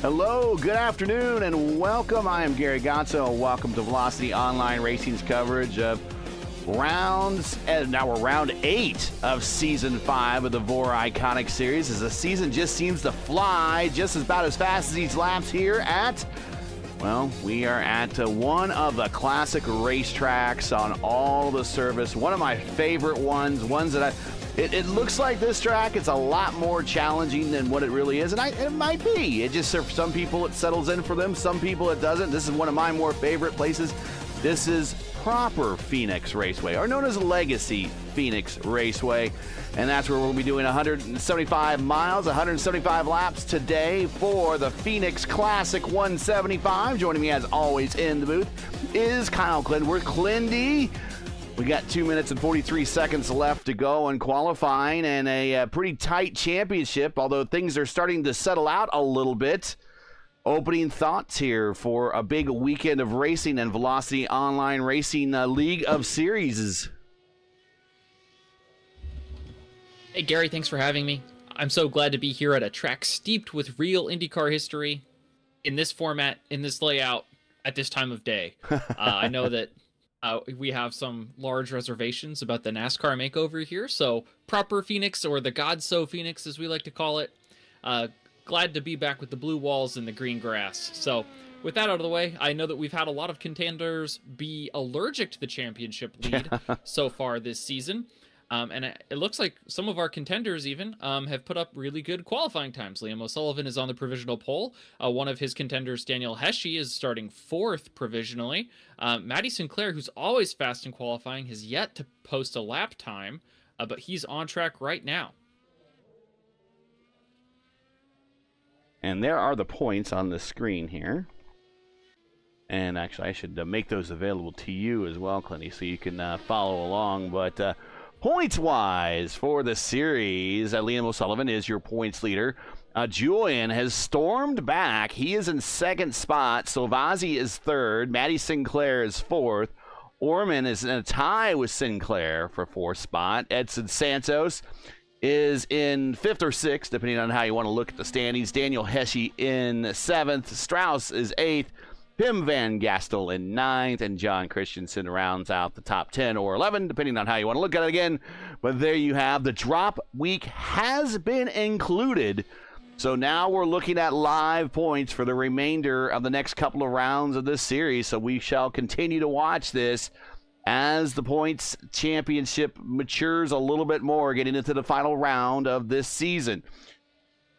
Hello, good afternoon, and welcome. I am Gary Godsoe. Welcome to Velocity Online Racing's coverage of rounds, and now we're round 8 of Season 5 of the VOR Iconic Series, as the season just seems to fly just about as fast as these laps here at, well, we are at one of the classic racetracks on all the service. One of my favorite ones that it looks like this track, it's a lot more challenging than what it really is, and it might be. It just, for some people, it settles in for them. Some people, it doesn't. This is one of my more favorite places. This is proper Phoenix Raceway, or known as Legacy Phoenix Raceway, and that's where we'll be doing 175 miles, 175 laps today for the Phoenix Classic 175. Joining me, as always, in the booth is Kyle Klendworth. Klendy. We got 2 minutes and 43 seconds left to go in qualifying, and a pretty tight championship, although things are starting to settle out a little bit. Opening thoughts here for a big weekend of racing and Velocity Online Racing League of Series. Hey Gary, thanks for having me. I'm so glad to be here at a track steeped with real IndyCar history, in this format, in this layout, at this time of day. I know that we have some large reservations about the NASCAR makeover here, so proper Phoenix, or the Godsoe Phoenix as we like to call it. Glad to be back with the blue walls and the green grass. So with that out of the way, I know that we've had a lot of contenders be allergic to the championship lead so far this season. And it looks like some of our contenders even have put up really good qualifying times. Liam O'Sullivan is on the provisional pole. One of his contenders, Daniel Hesje, is starting 4th provisionally. Matty Sinclair, who's always fast in qualifying, has yet to post a lap time, but he's on track right now. And there are the points on the screen here. And actually, I should make those available to you as well, Clinty, so you can follow along. But points-wise for the series, Liam O'Sullivan is your points leader. Julian has stormed back. He is in 2nd spot. Silvazzi is 3rd. Matty Sinclair is 4th. Orman is in a tie with Sinclair for 4th spot. Edson Santos is in 5th or 6th, depending on how you want to look at the standings. Daniel Hesje in 7th. Strauss is 8th. Pim Van Gastel in 9th, and John Christensen rounds out the top 10 or 11, depending on how you want to look at it again. But there you have, the drop week has been included. So now we're looking at live points for the remainder of the next couple of rounds of this series. So we shall continue to watch this as the points championship matures a little bit more, getting into the final round of this season.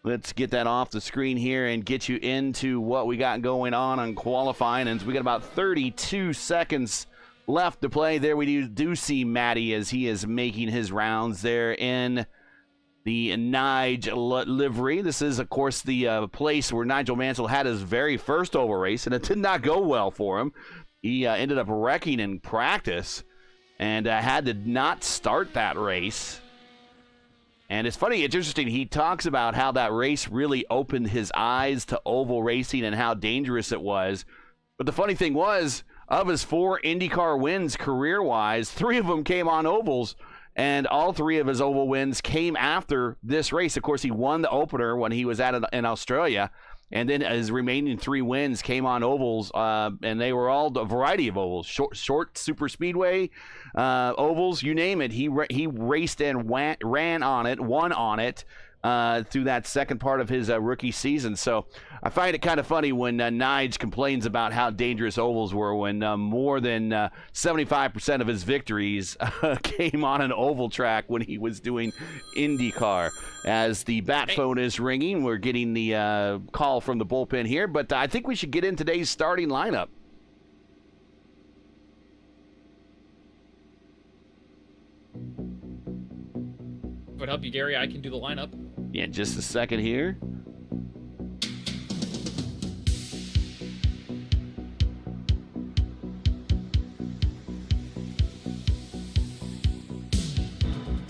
Let's get that off the screen here and get you into what we got going on qualifying. And we got about 32 seconds left to play. There we do see Matty as he is making his rounds there in the Nige livery. This is, of course, the place where Nigel Mansell had his very first oval race, and it did not go well for him. He ended up wrecking in practice and had to not start that race. And it's funny, it's interesting, he talks about how that race really opened his eyes to oval racing and how dangerous it was. But the funny thing was, of his 4 IndyCar wins career-wise, 3 of them came on ovals, and all 3 of his oval wins came after this race. Of course, he won the opener when he was in Australia, and then his remaining 3 wins came on ovals, and they were all a variety of ovals, short super speedway ovals, you name it. He raced and ran on it, won on it through that second part of his rookie season. So I find it kind of funny when Nige complains about how dangerous ovals were when more than 75% of his victories came on an oval track when he was doing IndyCar. As the bat phone is ringing, we're getting the call from the bullpen here, but I think we should get in today's starting lineup. Would help you, Gary. I can do the lineup. Yeah, just a second here.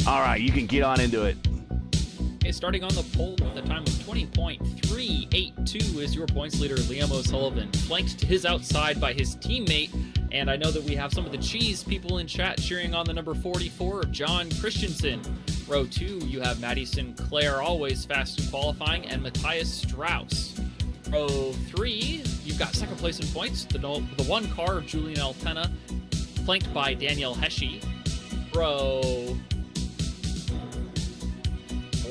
All right, you can get on into it. Okay, starting on the pole with a time of 20.382 is your points leader, Liam O'Sullivan, flanked to his outside by his teammate. And I know that we have some of the cheese people in chat cheering on the number 44 of John Christensen. Row 2, you have Matty Sinclair, always fast in qualifying, and Matthias Strauss. Row 3, you've got second place in points. The one car of Julian Altena, flanked by Daniel Hesche. Row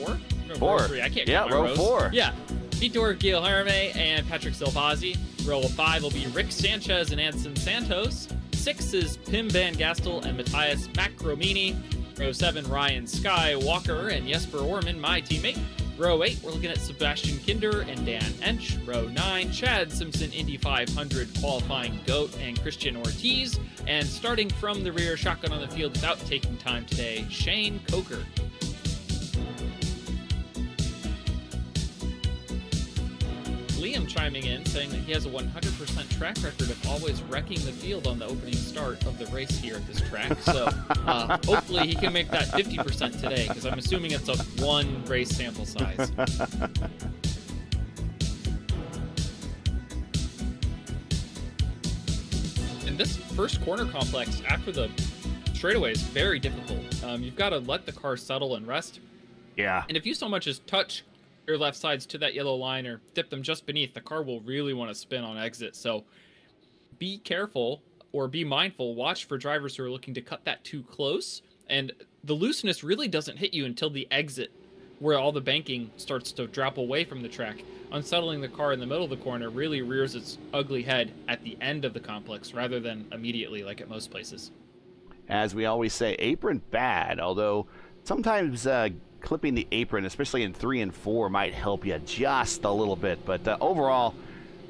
4? No, 4. Row 3. I can't yeah, count my row rows. 4. Yeah. Vitor Guilherme and Patrick Silvazzi. Row 5 will be Rick Sanchez and Anson Santos. 6 is Pim Van Gastel and Matthias Macromini. Row 7, Ryan Skywalker and Jesper Orman, my teammate. Row 8, we're looking at Sebastian Kinder and Dan Ench. Row 9, Chad Simpson, Indy 500 qualifying GOAT and Christian Ortiz. And starting from the rear, shotgun on the field without taking time today, Shane Coker. Liam chiming in, saying that he has a 100% track record of always wrecking the field on the opening start of the race here at this track. So hopefully he can make that 50% today, because I'm assuming it's a one race sample size. And this first corner complex after the straightaway is very difficult. You've got to let the car settle and rest. Yeah. And if you so much as touch your left sides to that yellow line or dip them just beneath, the car will really want to spin on exit. So be careful or be mindful. Watch for drivers who are looking to cut that too close. And the looseness really doesn't hit you until the exit, where all the banking starts to drop away from the track. Unsettling the car in the middle of the corner really rears its ugly head at the end of the complex rather than immediately like at most places. As we always say, apron bad, although sometimes clipping the apron, especially in 3 and 4, might help you just a little bit. But overall,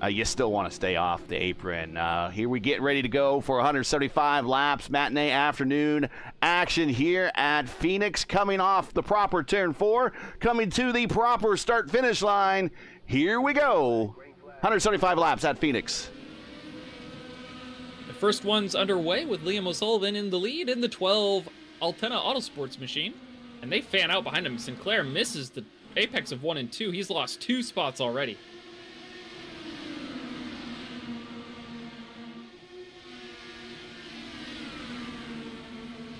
you still want to stay off the apron. Here we get ready to go for 175 laps, matinee afternoon action here at Phoenix, coming off the proper turn 4, coming to the proper start-finish line. Here we go. 175 laps at Phoenix. The first one's underway with Liam O'Sullivan in the lead in the 12 Altena Autosports machine. And they fan out behind him. Sinclair misses the apex of 1 and 2. He's lost 2 spots already.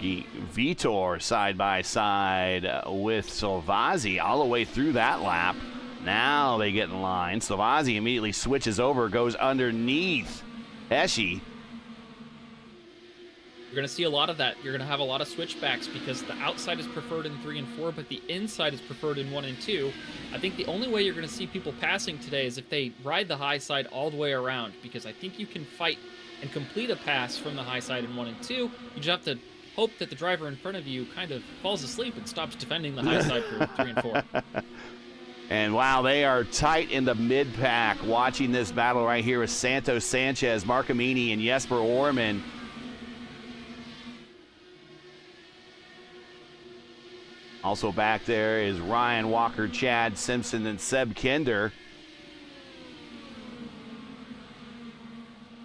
Vitor side by side with Silvazzi all the way through that lap. Now they get in line. Silvazzi immediately switches over, goes underneath Hesche. You're going to see a lot of that. You're going to have a lot of switchbacks because the outside is preferred in 3 and 4, but the inside is preferred in 1 and 2. I think the only way you're going to see people passing today is if they ride the high side all the way around, because I think you can fight and complete a pass from the high side in 1 and 2. You just have to hope that the driver in front of you kind of falls asleep and stops defending the high side for 3 and 4. And wow, they are tight in the mid-pack. Watching this battle right here with Santos Sanchez, Marcamini, and Jesper Orman. Also back there is Ryan Walker, Chad Simpson, and Seb Kinder.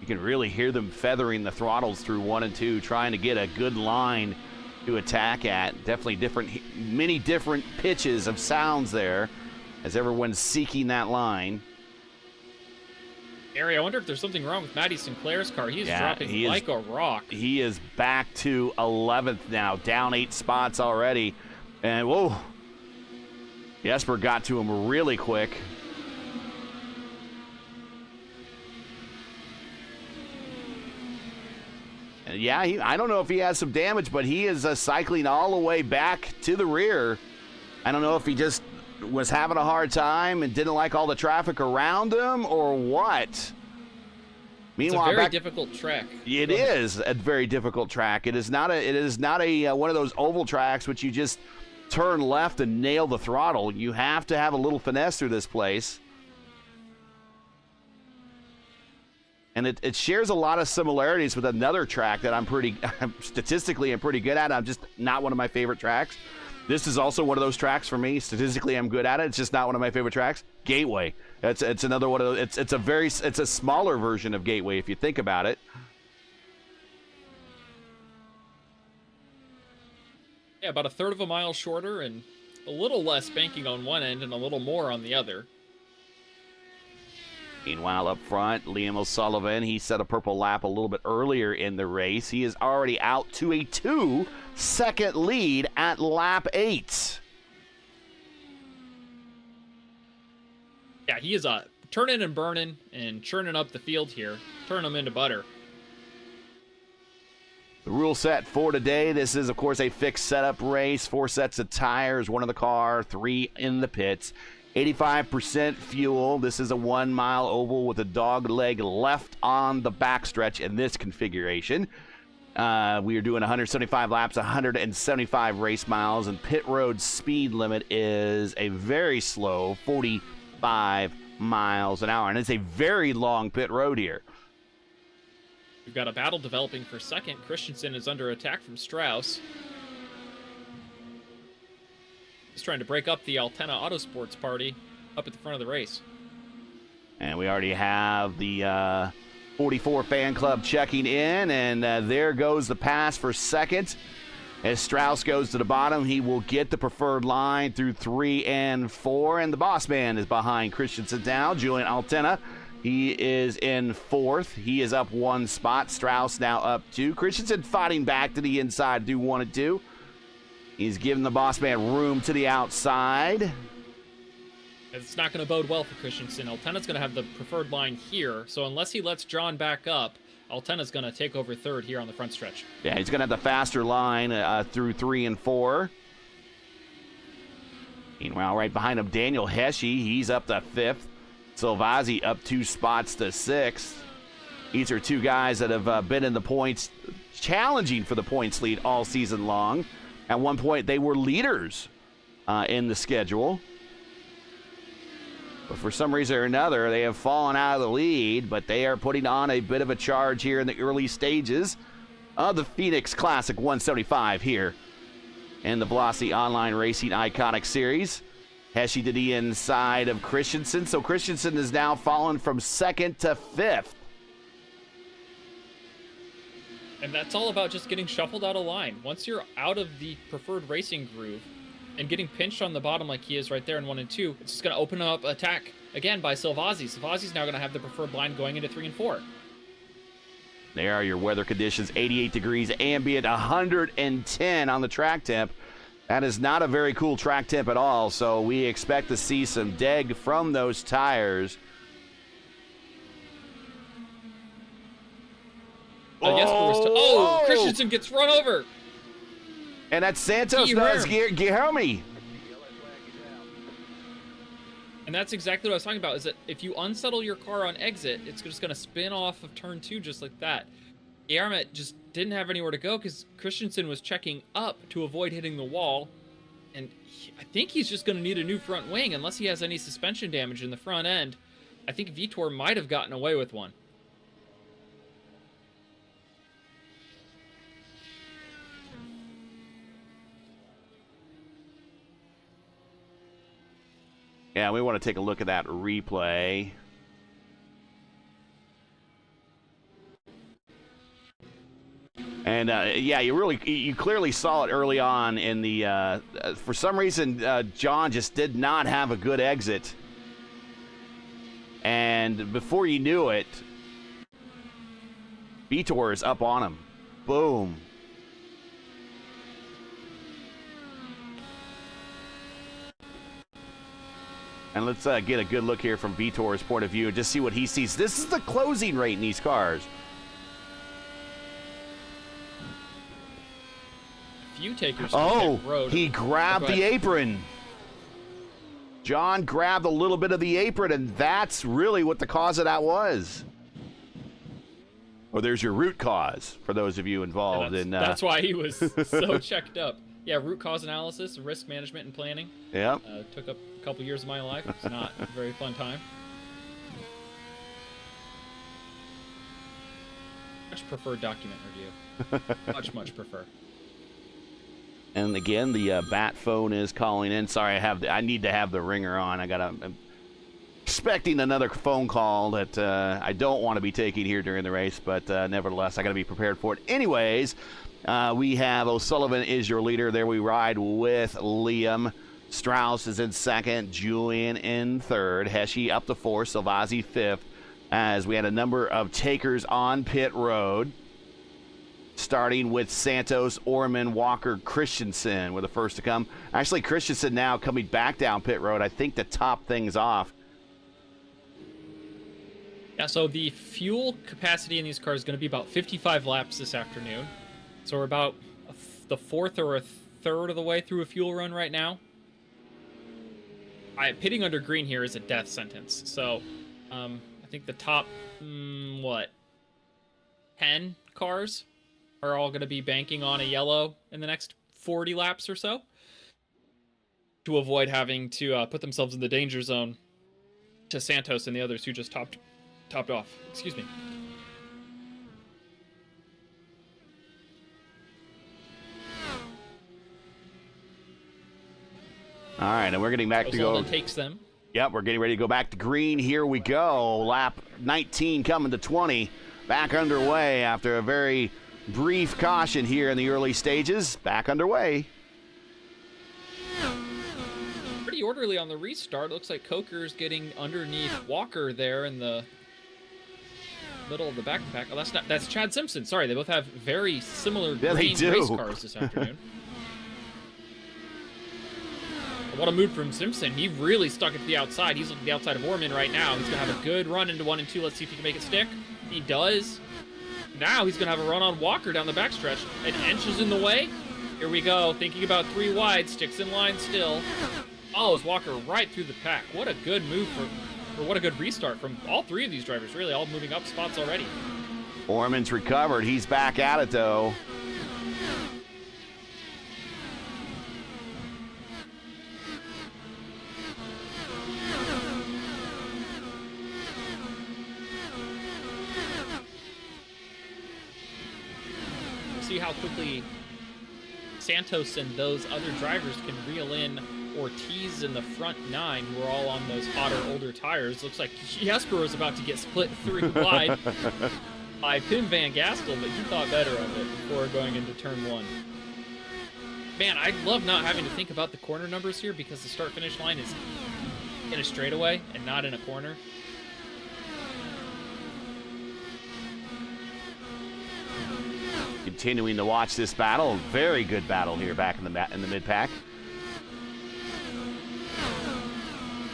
You can really hear them feathering the throttles through 1 and 2, trying to get a good line to attack at. Definitely many different pitches of sounds there as everyone's seeking that line. Gary, I wonder if there's something wrong with Matty Sinclair's car. He is dropping like a rock. He is back to 11th now, down 8 spots already. And whoa, Jesper got to him really quick. And yeah, I don't know if he has some damage, but he is cycling all the way back to the rear. I don't know if he just was having a hard time and didn't like all the traffic around him or what. Meanwhile, it's a very difficult track. It is a very difficult track. It is not a one of those oval tracks which you just turn left and nail the throttle. You have to have a little finesse through this place. And it shares a lot of similarities with another track that I'm pretty good at. I'm just not one of my favorite tracks. This is also one of those tracks for me. Statistically, I'm good at it. It's just not one of my favorite tracks. Gateway. It's another one of those. It's a smaller version of Gateway if you think about it. Yeah, about a third of a mile shorter and a little less banking on one end and a little more on the other. Meanwhile, up front, Liam O'Sullivan, he set a purple lap a little bit earlier in the race. He is already out to a 2-second lead at lap 8. Yeah, he is turning and burning and churning up the field here, turning them into butter. The rule set for today, this is, of course, a fixed setup race. 4 sets of tires, 1 in the car, 3 in the pits. 85% fuel. This is a 1-mile oval with a dog leg left on the backstretch in this configuration. We are doing 175 laps, 175 race miles, and pit road speed limit is a very slow 45 miles an hour. And it's a very long pit road here. We've got a battle developing for second. Christensen is under attack from Strauss. He's trying to break up the Altena Autosports party up at the front of the race. And we already have the 44 fan club checking in, and there goes the pass for second. As Strauss goes to the bottom, he will get the preferred line through 3 and 4, and the boss man is behind Christensen now. Julian Altena, he is in 4th. He is up 1 spot. Strauss now up 2. Christensen fighting back to the inside, do 1 and 2. He's giving the boss man room to the outside. It's not going to bode well for Christensen. Altena's going to have the preferred line here, so unless he lets John back up, Altena's going to take over 3rd here on the front stretch. Yeah, he's going to have the faster line through 3 and 4. Meanwhile, right behind him, Daniel Hesche, he's up to 5th. Silvazzi up 2 spots to 6th. These are 2 guys that have been in the points, challenging for the points lead all season long. At one point, they were leaders in the schedule. But for some reason or another, they have fallen out of the lead, but they are putting on a bit of a charge here in the early stages of the Phoenix Classic 175 here in the Velocity Online Racing Iconic Series. Hesche to the inside of Christensen. So Christensen has now fallen from 2nd to 5th. And that's all about just getting shuffled out of line. Once you're out of the preferred racing groove and getting pinched on the bottom like he is right there in 1 and 2, it's just going to open up attack again by Silvazzi. Silvazzi's now going to have the preferred line going into 3 and 4. There are your weather conditions, 88 degrees ambient, 110 on the track temp. That is not a very cool track temp at all, so we expect to see some deg from those tires. Christensen gets run over. And that's Santos, that's Guilherme. And that's exactly what I was talking about, is that if you unsettle your car on exit, it's just going to spin off of turn 2 just like that. Guilherme just didn't have anywhere to go because Christensen was checking up to avoid hitting the wall. And I think he's just going to need a new front wing unless he has any suspension damage in the front end. I think Vitor might have gotten away with one. Yeah, we want to take a look at that replay. And yeah, you clearly saw it early on in the. For some reason, John just did not have a good exit, and before you knew it, Vitor is up on him. Boom. And let's get a good look here from Vitor's point of view and just see what he sees. This is the closing rate in these cars. Few takers. Oh, he grabbed the apron. John grabbed a little bit of the apron, and that's really what the cause of that was. Or there's your root cause for those of you involved. That's why he was so checked up. Yeah, root cause analysis, risk management, and planning. Yeah. Took up a couple years of my life. It's not a very fun time. Much prefer document review. Much prefer. And again, the bat phone is calling in. Sorry, I need to have the ringer on. I'm expecting another phone call that I don't want to be taking here during the race, but nevertheless, I got to be prepared for it. Anyways, we have O'Sullivan is your leader. There we ride with Liam. Strauss is in 2nd. Julian in 3rd. Hesche up to 4th. Silvazzi 5th. As we had a number of takers on pit road. Starting with Santos, Orman, Walker, Christensen were the first to come. Actually, Christensen now coming back down pit road, I think, to top things off. Yeah, so the fuel capacity in these cars is going to be about 55 laps this afternoon. So we're about the fourth or a third of the way through a fuel run right now. Pitting under green here is a death sentence. So I think the top, 10 cars are all going to be banking on a yellow in the next 40 laps or so to avoid having to put themselves in the danger zone to Santos and the others who just topped off. Excuse me. All right, and we're getting back to go. Takes them. Yep, we're getting ready to go back to green. Here we go. Lap 19 coming to 20. Back underway after a very brief caution here in the early stages. Back underway. Pretty orderly on the restart. Looks like Coker's getting underneath Walker there in the middle of the backpack. Oh, that's Chad Simpson. Sorry, they both have very similar green race cars this afternoon. What a move from Simpson. He really stuck it to the outside. He's looking at the outside of Orman right now. He's going to have a good run into 1 and 2. Let's see if he can make it stick. He does. Now he's going to have a run on Walker down the backstretch. An inch is in the way. Here we go. Thinking about 3 wide. Sticks in line still. Follows Walker right through the pack. What a good move or what a good restart from all 3 of these drivers. Really all moving up spots already. Orman's recovered. He's back at it, though. See how quickly Santos and those other drivers can reel in Ortiz in the front 9, who are all on those hotter, older tires. Looks like Jesper was about to get split 3 wide by Pim Van Gastel, but he thought better of it before going into turn 1. Man, I love not having to think about the corner numbers here because the start-finish line is in a straightaway and not in a corner. Continuing to watch this battle. Very good battle here back in the mid-pack.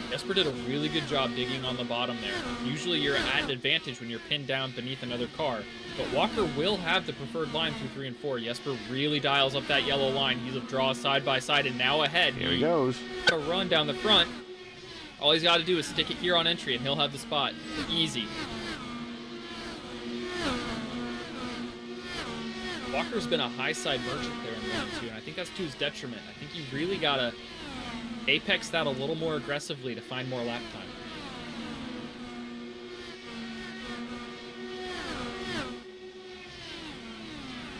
Jesper did a really good job digging on the bottom there. Usually you're at an advantage when you're pinned down beneath another car, but Walker will have the preferred line through 3 and 4. Jesper really dials up that yellow line. He's a draw side by side and now ahead. Here he goes. A run down the front. All he's got to do is stick it here on entry and he'll have the spot. Easy. Walker's been a high side merchant there in 1 and 2, and I think that's to his detriment. I think you really got to apex that a little more aggressively to find more lap time.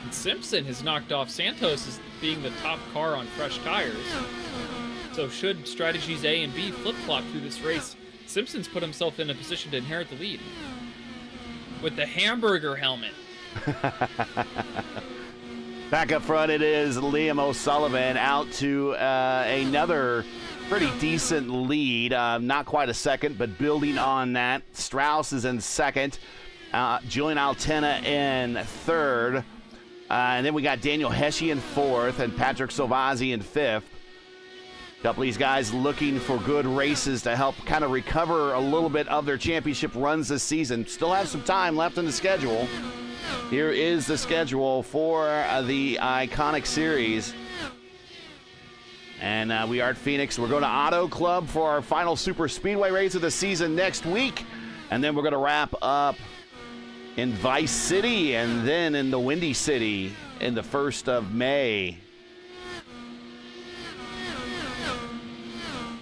And Simpson has knocked off Santos as being the top car on fresh tires. So should strategies A and B flip-flop through this race, Simpson's put himself in a position to inherit the lead. With the hamburger helmet. Back up front, it is Liam O'Sullivan out to another pretty decent lead. Not quite a second, but building on that. Strauss is in second. Julian Altena in third. And then we got Daniel Hesche in fourth and Patrick Silvazzi in fifth. A couple of these guys looking for good races to help kind of recover a little bit of their championship runs this season. Still have some time left in the schedule. Here is the schedule for the Iconic Series. And we are at Phoenix. We're going to Auto Club for our final Super Speedway race of the season next week. And then we're going to wrap up in Vice City and then in the Windy City in the 1st of May.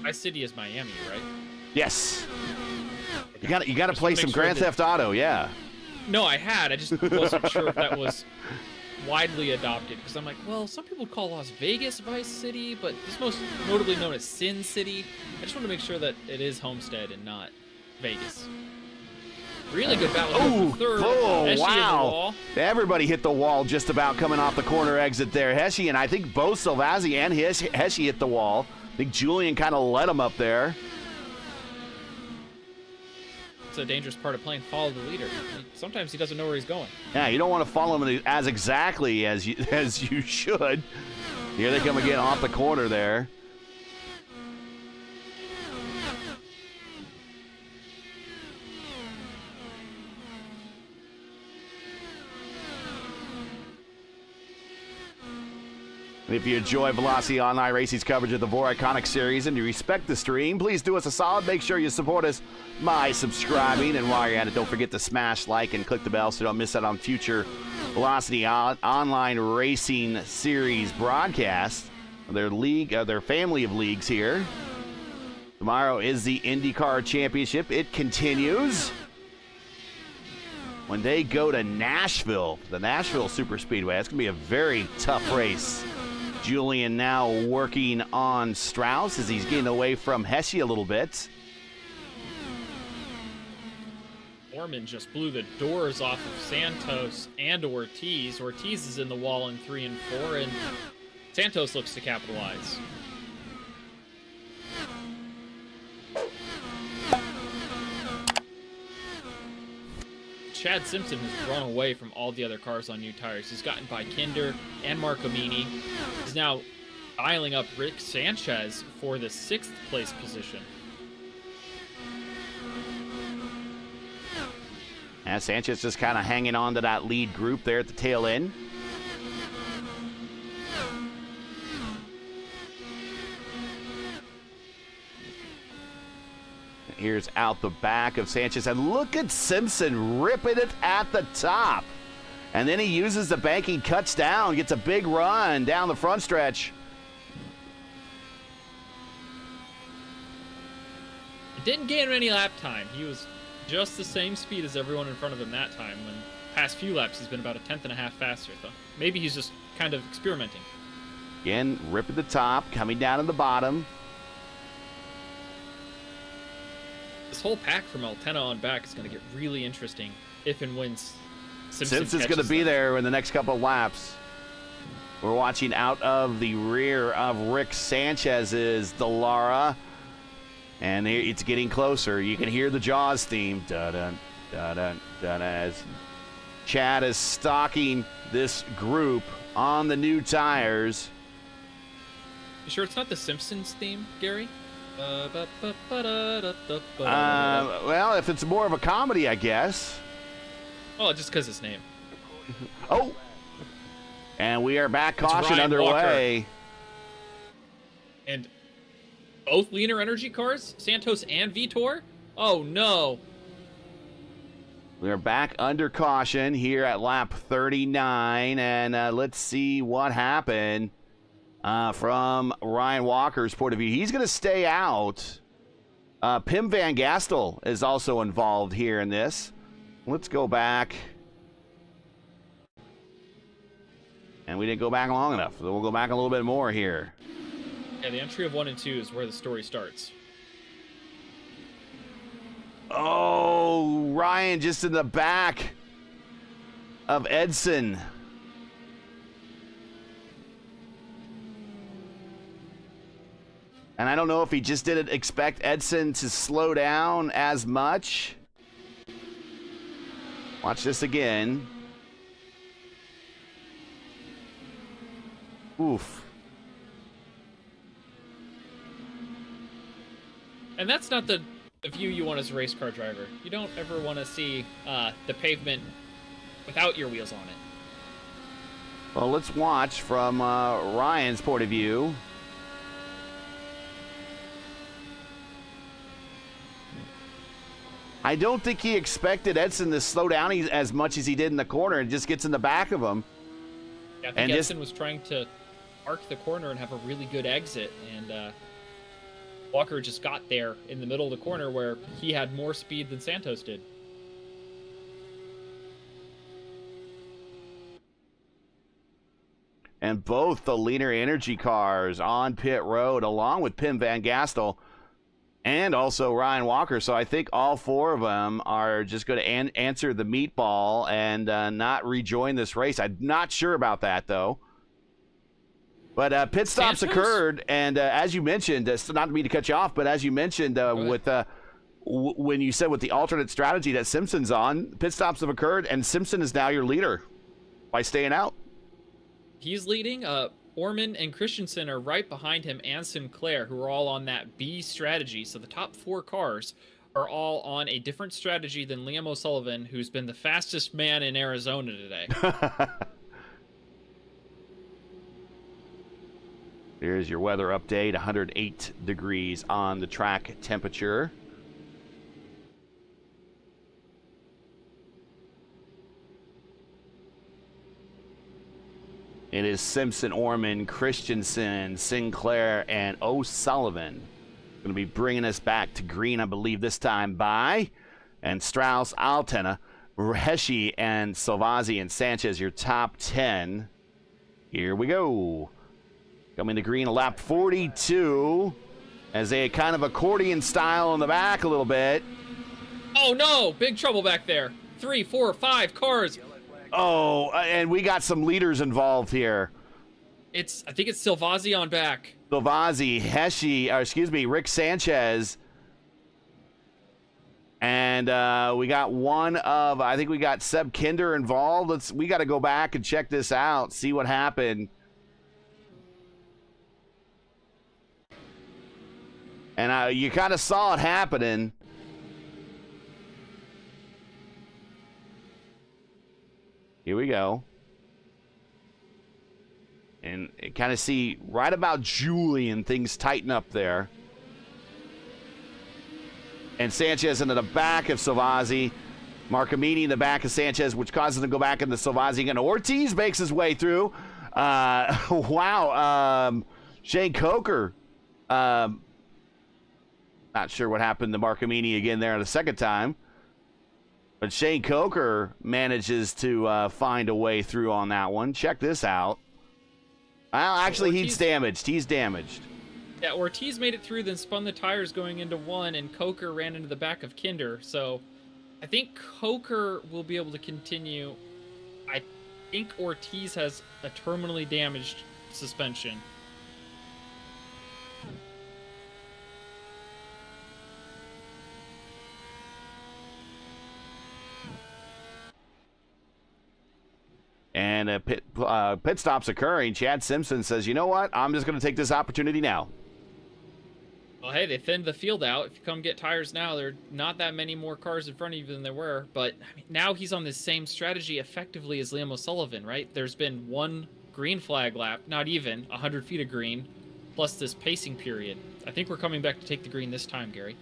Vice City is Miami, right? Yes. You got to play some Grand Theft Auto, yeah. No, I had. I just wasn't sure if that was widely adopted. Because I'm like, well, some people call Las Vegas Vice City, but it's most notably known as Sin City. I just want to make sure that it is Homestead and not Vegas. Really good battle for third. Oh, Hesche wow. Everybody hit the wall just about coming off the corner exit there. Hesche, and I think both Silvazzi and Hesche hit the wall. I think Julian kind of led him up there. A dangerous part of playing follow the leader. Sometimes he doesn't know where he's going. Yeah, you don't want to follow him as exactly as you should. Here they come again off the corner there. And if you enjoy Velocity on iRacing's coverage of the VOR Iconic Series and you respect the stream, please do us a solid. Make sure you support us by subscribing. And while you're at it, don't forget to smash like and click the bell so you don't miss out on future Velocity Online Racing Series broadcasts. Their family of leagues here. Tomorrow is the IndyCar Championship. It continues when they go to Nashville, the Nashville Superspeedway. That's going to be a very tough race. Julian now working on Strauss as he's getting away from Hessie a little bit. Orman just blew the doors off of Santos and Ortiz. Ortiz is in the wall in 3 and 4, and Santos looks to capitalize. Chad Simpson has run away from all the other cars on new tires. He's gotten by Kinder and Marcomini. He's now dialing up Rick Sanchez for the 6th place position. And Sanchez just kind of hanging on to that lead group there at the tail end. Here's out the back of Sanchez, and look at Simpson ripping it at the top. And then he uses the banking, cuts down, gets a big run down the front stretch. It didn't gain him any lap time. He was just the same speed as everyone in front of him that time. When past few laps, he's been about a 1/10.5 faster. So maybe he's just kind of experimenting. Again, ripping the top, coming down to the bottom. This whole pack from Altena on back is going to get really interesting if and when Simpson's going to be there in the next couple of laps. We're watching out of the rear of Rick Sanchez's Dallara. And it's getting closer. You can hear the Jaws theme. Da-dun, da-dun, da-dun, as Chad is stalking this group on the new tires. You sure it's not the Simpsons theme, Gary? Well, if it's more of a comedy, I guess. Oh, just because his name. Oh! And we are back. Caution underway. Walker. And both leaner energy cars, Santos and Vitor? Oh, no. We are back under caution here at lap 39. And let's see what happened. From Ryan Walker's point of view, he's going to stay out. Pim Van Gastel is also involved here in this. Let's go back. And we didn't go back long enough, so we'll go back a little bit more here. Yeah, the entry of 1 and 2 is where the story starts. Oh, Ryan just in the back of Edson. And I don't know if he just didn't expect Edson to slow down as much. Watch this again. Oof. And that's not the view you want as a race car driver. You don't ever want to see the pavement without your wheels on it. Well, let's watch from Ryan's point of view. I don't think he expected Edson to slow down as much as he did in the corner and just gets in the back of him. Yeah, I think Edson was trying to arc the corner and have a really good exit, and Walker just got there in the middle of the corner where he had more speed than Santos did. And both the leaner energy cars on pit road, along with Pim Van Gastel and also Ryan Walker. So I think all four of them are just going to answer the meatball and not rejoin this race. I'm not sure about that, though. But pit stops occurred, and as you mentioned, not to mean to cut you off, but as you mentioned, with when you said with the alternate strategy that Simpson's on, pit stops have occurred, and Simpson is now your leader by staying out. He's leading. Orman and Christensen are right behind him, and Sinclair, who are all on that B strategy. So the top 4 cars are all on a different strategy than Liam O'Sullivan, who's been the fastest man in Arizona today. Here's your weather update, 108 degrees on the track temperature. It is Simpson, Orman, Christensen, Sinclair, and O'Sullivan. Going to be bringing us back to green, I believe, this time by. And Strauss, Altena, Hesche, and Salvazzi and Sanchez, your top 10. Here we go. Coming to green, lap 42. As they kind of accordion style in the back a little bit. Oh no, big trouble back there. 3, 4, 5 cars. Oh, and we got some leaders involved here. I think it's Salvazzi on back. Salvazzi, Hesche, Rick Sanchez. And we got I think we got Seb Kinder involved. We got to go back and check this out, see what happened. And you kind of saw it happening. Here we go. And kind of see right about Julian, things tighten up there. And Sanchez into the back of Salvazzi. Marcamini in the back of Sanchez, which causes him to go back into Salvazzi. And Ortiz makes his way through. Wow. Shane Coker. Not sure what happened to Marcamini again there the second time. But Shane Coker manages to find a way through on that one. Check this out. Well, actually, he's damaged. He's damaged. Yeah, Ortiz made it through, then spun the tires going into one, and Coker ran into the back of Kinder. So I think Coker will be able to continue. I think Ortiz has a terminally damaged suspension. And pit stops occurring. Chad Simpson says, you know what? I'm just going to take this opportunity now. Well, hey, they thinned the field out. If you come get tires now, there are not that many more cars in front of you than there were. But I mean, now he's on the same strategy effectively as Liam O'Sullivan, right? There's been one green flag lap, not even 100 feet of green, plus this pacing period. I think we're coming back to take the green this time, Gary.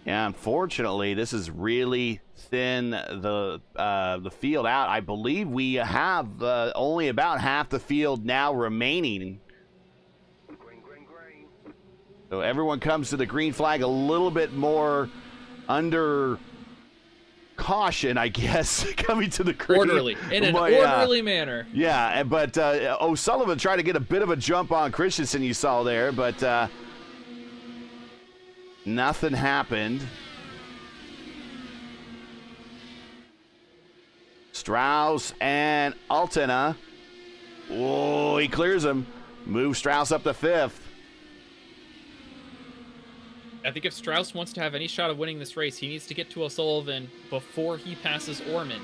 Yeah, unfortunately, this is really thin the field out. I believe we have only about half the field now remaining. So everyone comes to the green flag a little bit more under caution, I guess, coming to the green. Orderly, in an orderly manner. Yeah, but O'Sullivan tried to get a bit of a jump on Christensen, you saw there, but nothing happened. Strauss and Altena. Oh, he clears him. Moves Strauss up to fifth. I think if Strauss wants to have any shot of winning this race, he needs to get to O'Sullivan before he passes Orman.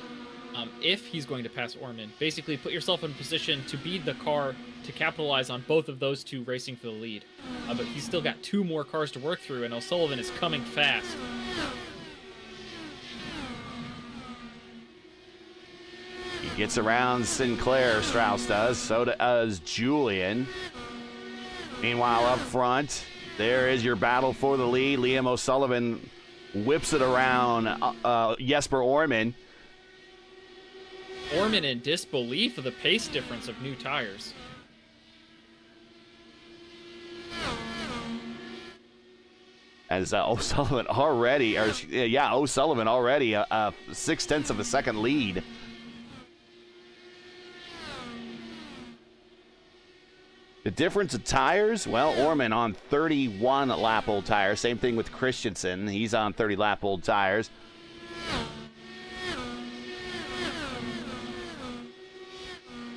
If he's going to pass Orman, basically put yourself in a position to be the car to capitalize on both of those two racing for the lead. But he's still got two more cars to work through, and O'Sullivan is coming fast. He gets around Sinclair, Strauss does. So does Julian. Meanwhile, up front, there is your battle for the lead. Liam O'Sullivan whips it around Jesper Orman. Orman in disbelief of the pace difference of new tires. As O'Sullivan already, O'Sullivan already 0.6 of a second lead. The difference of tires, well, Orman on 31 lap old tires. Same thing with Christensen. He's on 30 lap old tires.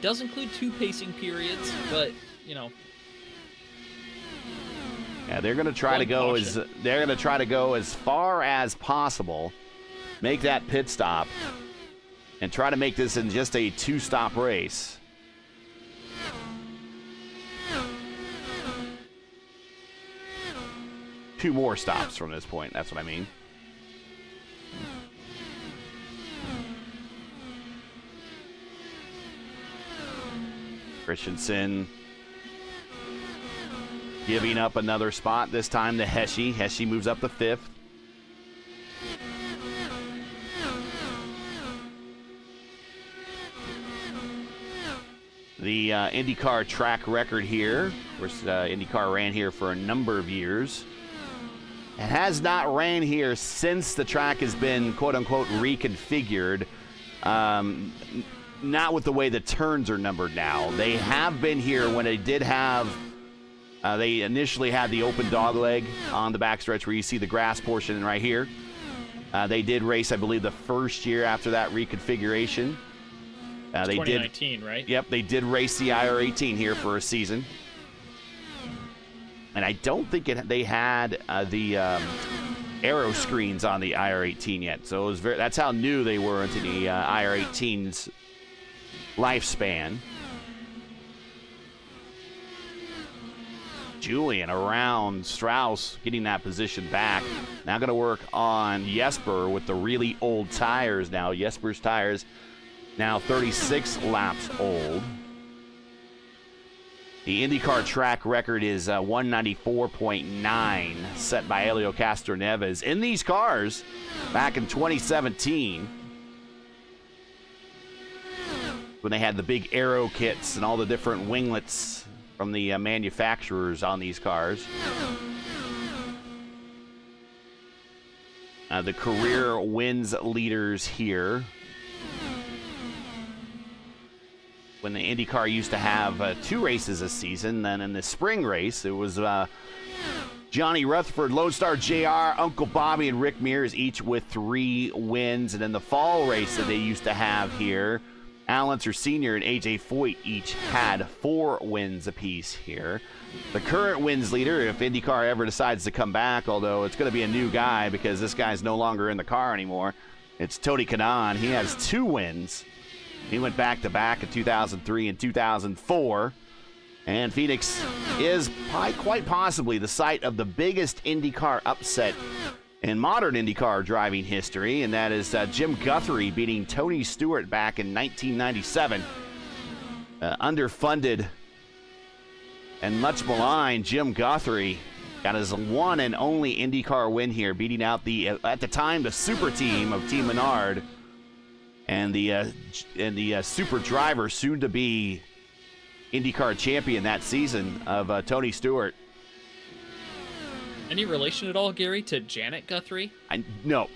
Does include two pacing periods, but, you know. Yeah, they're going to try to go as far as possible. Make that pit stop and try to make this in just a two-stop race. Two more stops from this point, that's what I mean. Christensen giving up another spot, this time to Heshy. Heshy moves up to 5th. The IndyCar track record here, of course, IndyCar ran here for a number of years. It has not ran here since the track has been, quote-unquote, reconfigured. Not with the way the turns are numbered now. They have been here when they did have, they initially had the open dogleg on the backstretch where you see the grass portion right here. They did race, I believe, the first year after that reconfiguration. They 2019, did, right? Yep, they did race the IR18 here for a season. And I don't think they had the Aero screens on the IR18 yet. So it was that's how new they were into the IR18's lifespan. Julian around Strauss, getting that position back. Now going to work on Jesper with the really old tires now. Jesper's tires now 36 laps old. The IndyCar track record is 194.9, set by Helio Castroneves. In these cars, back in 2017, when they had the big Aero kits and all the different winglets from the manufacturers on these cars. The career wins leaders here. When the IndyCar used to have 2 races a season, then in the spring race, it was Johnny Rutherford, Lone Star JR, Uncle Bobby, and Rick Mears, each with 3 wins. And in the fall race that they used to have here, Al Unser Sr. and AJ Foyt each had 4 wins apiece here. The current wins leader, if IndyCar ever decides to come back, although it's going to be a new guy because this guy's no longer in the car anymore, it's Tony Kanaan. He has 2 wins. He went back-to-back in 2003 and 2004. And Phoenix is quite possibly the site of the biggest IndyCar upset in modern IndyCar driving history, and that is Jim Guthrie beating Tony Stewart back in 1997. Underfunded and much maligned, Jim Guthrie got his one and only IndyCar win here, beating out the, at the time, the super team of Team Menard. And the super driver, soon to be IndyCar champion that season of Tony Stewart. Any relation at all, Gary, to Janet Guthrie? No.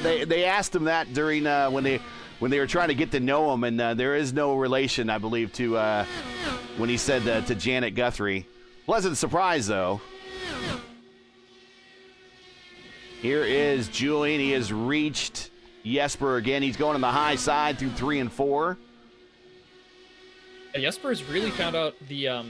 They asked him that during when they were trying to get to know him, and there is no relation, I believe, to when he said to Janet Guthrie. Pleasant surprise, though. Here is Julian. He has reached Jesper again. He's going on the high side through 3 and 4. Jesper has really found out the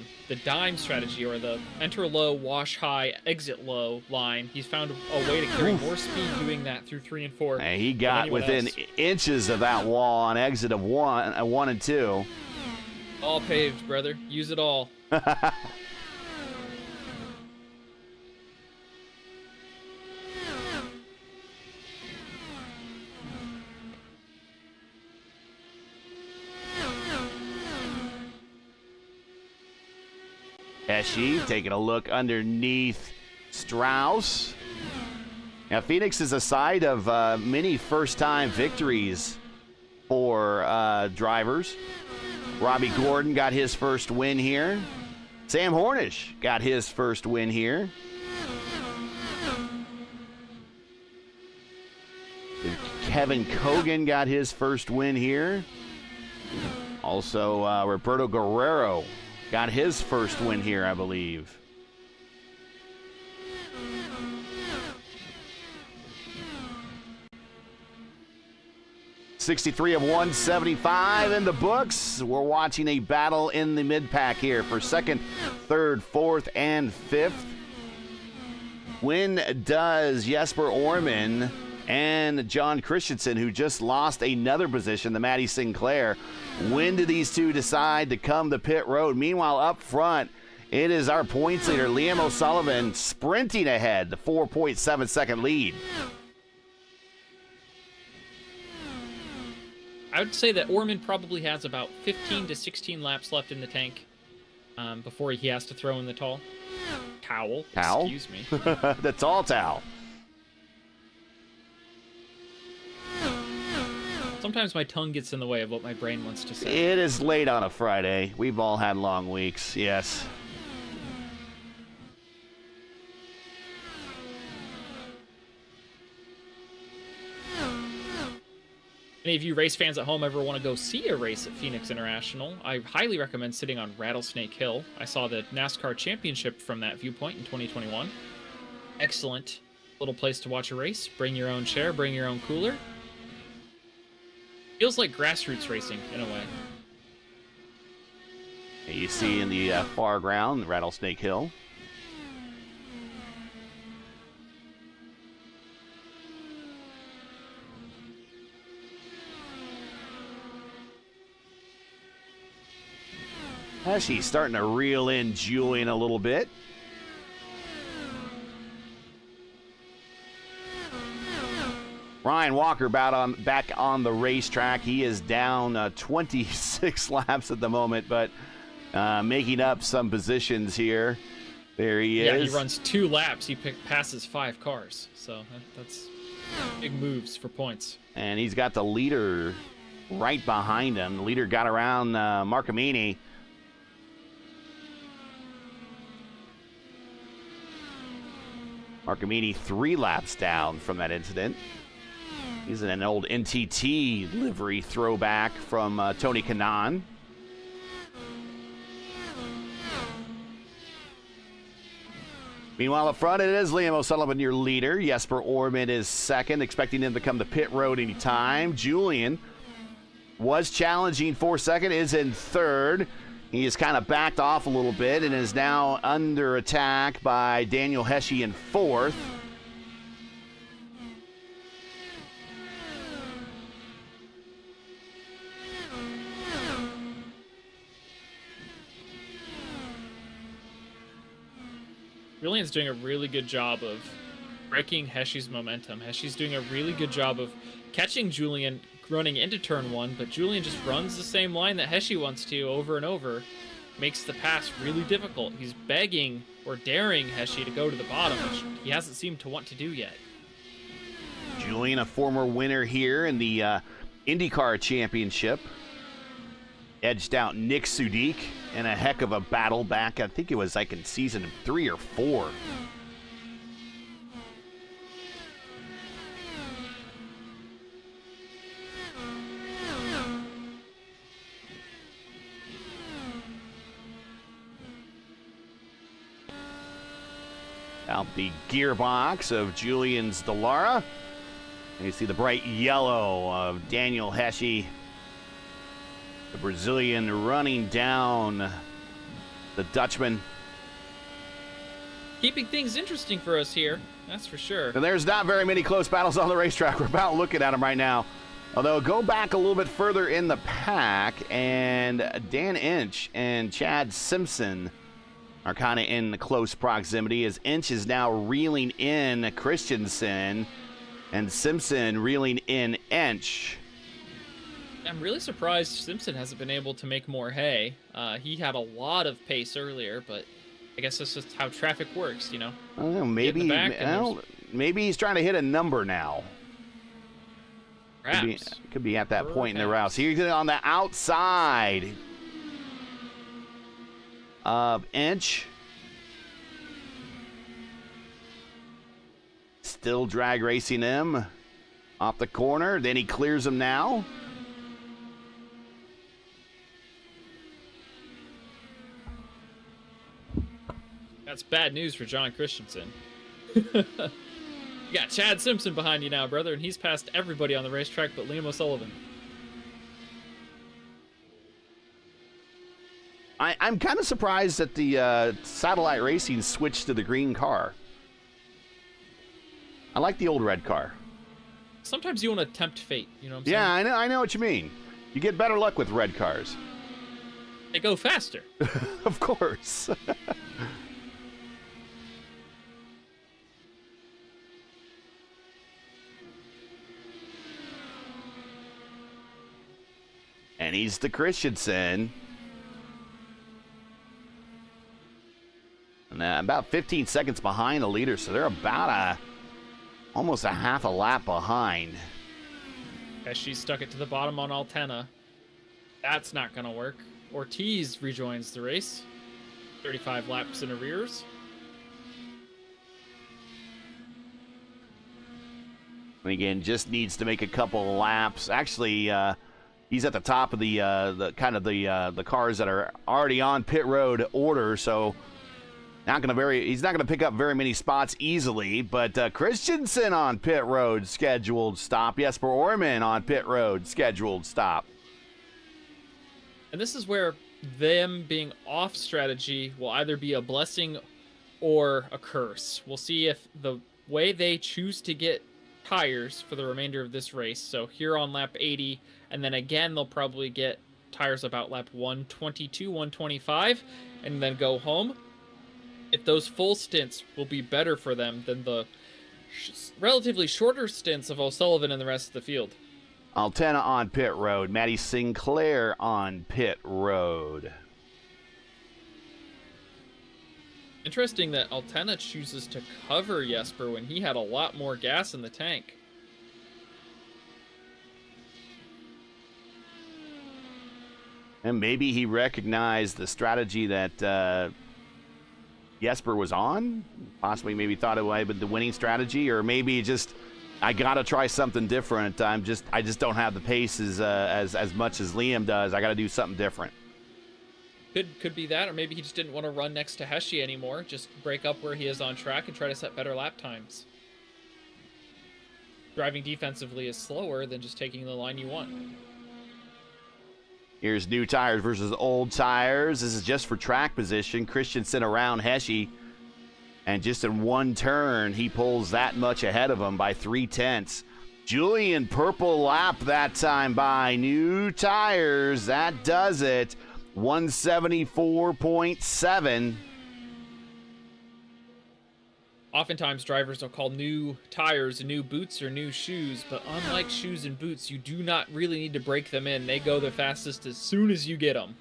dime strategy, or the enter low, wash high, exit low line. He's found a way to carry more speed doing that through 3 and 4. And he got within inches of that wall on exit of 1 and 2. All paved, brother. Use it all. Heshy taking a look underneath Strauss. Now, Phoenix is a site of many first-time victories for drivers. Robbie Gordon got his first win here. Sam Hornish got his first win here. Kevin Kogan got his first win here. Also, Roberto Guerrero got his first win here, I believe. $63 of 175 in the books. We're watching a battle in the mid-pack here for 2nd, 3rd, 4th, and 5th. When does Jesper Orman and John Christensen, who just lost another position, the Matty Sinclair, when do these two decide to come to pit road? Meanwhile, up front, it is our points leader, Liam O'Sullivan, sprinting ahead, the 4.7-second lead. I would say that Orman probably has about 15 to 16 laps left in the tank. before he has to throw in the towel. Towel. Towel? Excuse me. The tall towel. Sometimes my tongue gets in the way of what my brain wants to say. It is late on a Friday. We've all had long weeks, yes. Any of you race fans at home ever want to go see a race at Phoenix International, I highly recommend sitting on Rattlesnake Hill. I saw the NASCAR Championship from that viewpoint in 2021. Excellent little place to watch a race. Bring your own chair, bring your own cooler. Feels like grassroots racing in a way. You see in the far ground, Rattlesnake Hill. She's starting to reel in Julian a little bit. Ryan Walker back on the racetrack. He is down 26 laps at the moment, but making up some positions here. There he is. Yeah, he runs 2 laps. He passes 5 cars. So that's big moves for points. And he's got the leader right behind him. The leader got around Marcamini. Marcamini 3 laps down from that incident. He's in an old NTT livery throwback from Tony Kanaan. Meanwhile, up front, it is Liam O'Sullivan, your leader. Jesper Orman is second, expecting him to come to pit road anytime. Julian was challenging for second, is in third. He has kind of backed off a little bit and is now under attack by Daniel Hesje in fourth. Julian's doing a really good job of breaking Hesje's momentum. Hesje's doing a really good job of catching Julian running into turn 1, but Julian just runs the same line that Hesje wants to over and over. Makes the pass really difficult. He's begging or daring Hesje to go to the bottom, which he hasn't seemed to want to do yet. Julian, a former winner here in the IndyCar Championship, edged out Nick Sudik in a heck of a battle back. I think it was like in season 3 or 4. Out the gearbox of Julian's Dallara. And you see the bright yellow of Daniel Hesje, the Brazilian, running down the Dutchman. Keeping things interesting for us here, that's for sure. And there's not very many close battles on the racetrack. We're about looking at them right now. Although, go back a little bit further in the pack, and Dan Inch and Chad Simpson are kind of in close proximity, as Inch is now reeling in Christensen and Simpson reeling in Inch. I'm really surprised Simpson hasn't been able to make more hay. He had a lot of pace earlier, but I guess that's just how traffic works, you know? I don't know, maybe, maybe he's trying to hit a number now. Perhaps. Could be at that point in the route. So you're on the outside of Inch. Still drag racing him off the corner. Then he clears him now. That's bad news for John Christensen. You got Chad Simpson behind you now, brother, and he's passed everybody on the racetrack but Liam O'Sullivan. I'm kind of surprised that the Satellite Racing switched to the green car. I like the old red car. Sometimes you want to tempt fate, you know what I'm saying? Yeah, I know what you mean. You get better luck with red cars. They go faster. Of course. And he's the Christensen. about 15 seconds behind the leader, so they're about almost a half a lap behind. As she stuck it to the bottom on Altena. That's not going to work. Ortiz rejoins the race. 35 laps in arrears. And again, just needs to make a couple of laps. Actually, he's at the top of the cars that are already on pit road order, so he's not gonna pick up very many spots easily. But Christensen on pit road scheduled stop. Jesper Orman on pit road scheduled stop. And this is where them being off strategy will either be a blessing or a curse. We'll see if the way they choose to get tires for the remainder of this race. So here on lap 80, and then again they'll probably get tires about lap 122, 125, and then go home. If those full stints will be better for them than the relatively shorter stints of O'Sullivan and the rest of the field. Altena on pit road. Maddie Sinclair on pit road. Interesting that Altena chooses to cover Jesper when he had a lot more gas in the tank. And maybe he recognized the strategy that Jesper was on. Possibly maybe thought it might be the winning strategy, or maybe just, I gotta try something different. I just don't have the pace as much as Liam does. I gotta do something different. Could be that, or maybe he just didn't want to run next to Hesje anymore. Just break up where he is on track and try to set better lap times. Driving defensively is slower than just taking the line you want. Here's new tires versus old tires. This is just for track position. Christensen around Hesje. And just in one turn, he pulls that much ahead of him by 3/10. Julian, purple lap that time by new tires. That does it. 174.7. Oftentimes drivers will call new tires new boots or new shoes, but unlike shoes and boots, you do not really need to break them in. They go the fastest as soon as you get them.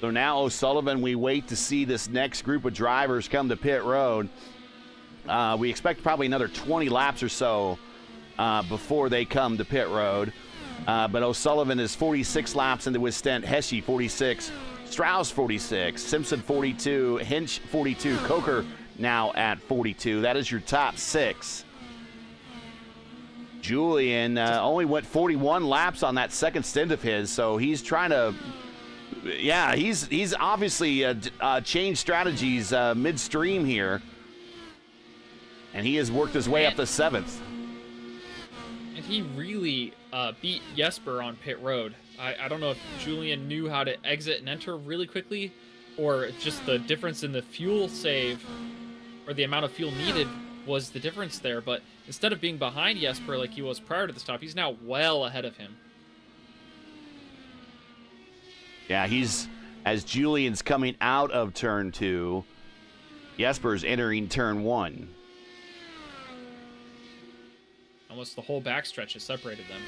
So now O'Sullivan, we wait to see this next group of drivers come to pit road. We expect probably another 20 laps or so before they come to pit road. But O'Sullivan is 46 laps into his stint. Hesje 46, Strauss 46, Simpson 42, Hinch 42, Coker now at 42. That is your top six. Julian only went 41 laps on that second stint of his, so he's trying to. Yeah, he's obviously changed strategies midstream here, and he has worked his way up to 7th. And he really beat Jesper on pit road. I don't know if Julian knew how to exit and enter really quickly, or just the difference in the fuel save, or the amount of fuel needed was the difference there. But instead of being behind Jesper like he was prior to the stop, he's now well ahead of him. Yeah, as Julian's coming out of turn 2, Jesper's entering turn 1. Almost the whole backstretch has separated them.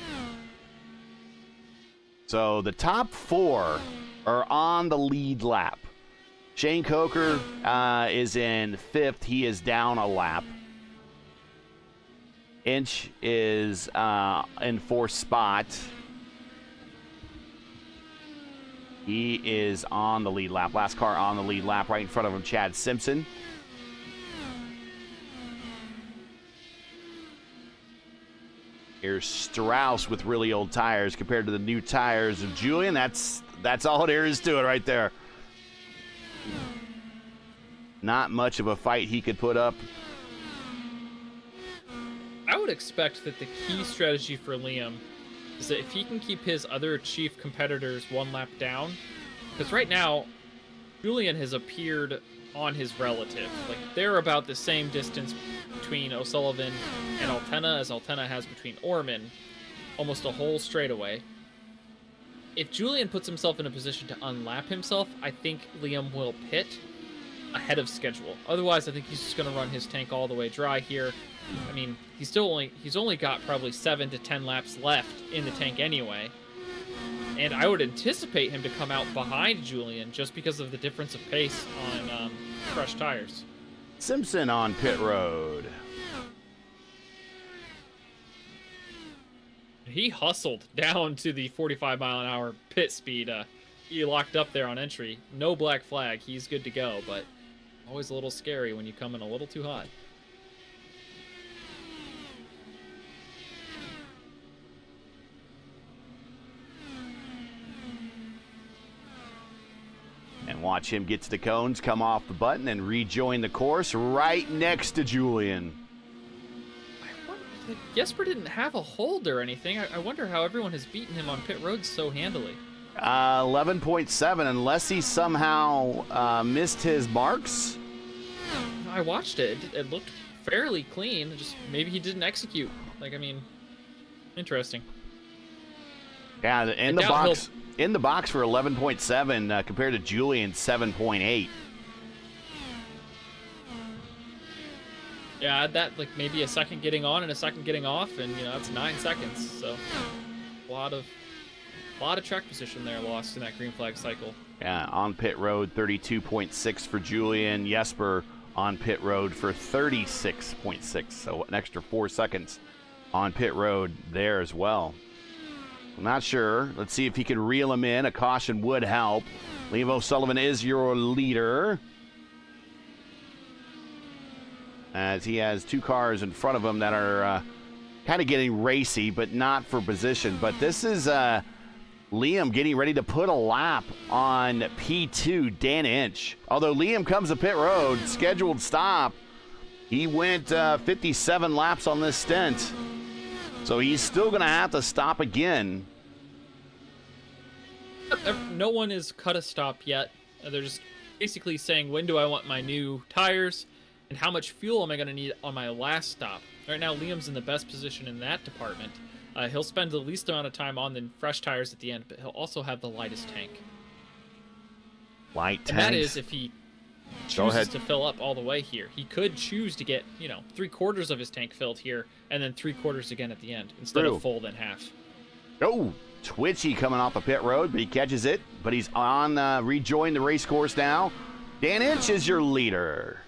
So the top 4 are on the lead lap. Shane Coker is in 5th. He is down a lap. Inch is in 4th spot. He is on the lead lap. Last car on the lead lap, right in front of him, Chad Simpson. Here's Strauss with really old tires compared to the new tires of Julian. That's all there is to it right there. Not much of a fight he could put up. I would expect that the key strategy for Liam is that if he can keep his other chief competitors one lap down, because right now Julian has appeared on his relative. Like, they're about the same distance between O'Sullivan and Altena as Altena has between Orman, almost a whole straightaway. If Julian puts himself in a position to unlap himself, I think Liam will pit ahead of schedule. Otherwise, I think he's just going to run his tank all the way dry here. I mean, he's only got probably 7 to 10 laps left in the tank anyway. And I would anticipate him to come out behind Julian just because of the difference of pace on fresh tires. Simpson on pit road. He hustled down to the 45-mile-an-hour pit speed. He locked up there on entry. No black flag. He's good to go, but always a little scary when you come in a little too hot. And watch him get to the cones, come off the button, and rejoin the course right next to Julian. Jesper didn't have a hold or anything. I wonder how everyone has beaten him on pit road so handily. 11.7, unless he somehow missed his marks. I watched it. It looked fairly clean. Just maybe he didn't execute. Like, I mean, interesting. Yeah, in the box for 11.7 compared to Julian's 7.8. Yeah, add that like maybe a second getting on and a second getting off, and you know that's 9 seconds. So a lot of track position there lost in that green flag cycle. Yeah, on pit road 32.6 for Julian. Jesper on pit road for 36.6, so an extra 4 seconds on pit road there as well. I'm not sure. Let's see if he can reel him in. A caution would help. Liam O'Sullivan is your leader, as he has 2 cars in front of him that are kind of getting racy, but not for position. But this is Liam getting ready to put a lap on P2, Dan Inch. Although Liam comes to pit road, scheduled stop. He went 57 laps on this stint. So he's still going to have to stop again. No one has cut a stop yet. They're just basically saying, when do I want my new tires? And how much fuel am I going to need on my last stop? Right now, Liam's in the best position in that department. He'll spend the least amount of time on the fresh tires at the end, but he'll also have the lightest tank. Light tank. And that is if he chooses to fill up all the way here. He could choose to get, 3/4 of his tank filled here, and then 3/4 again at the end, instead of full then half. Oh, Twitchy coming off the pit road, but he catches it. But he's on rejoin the race course now. Dan Inch is your leader.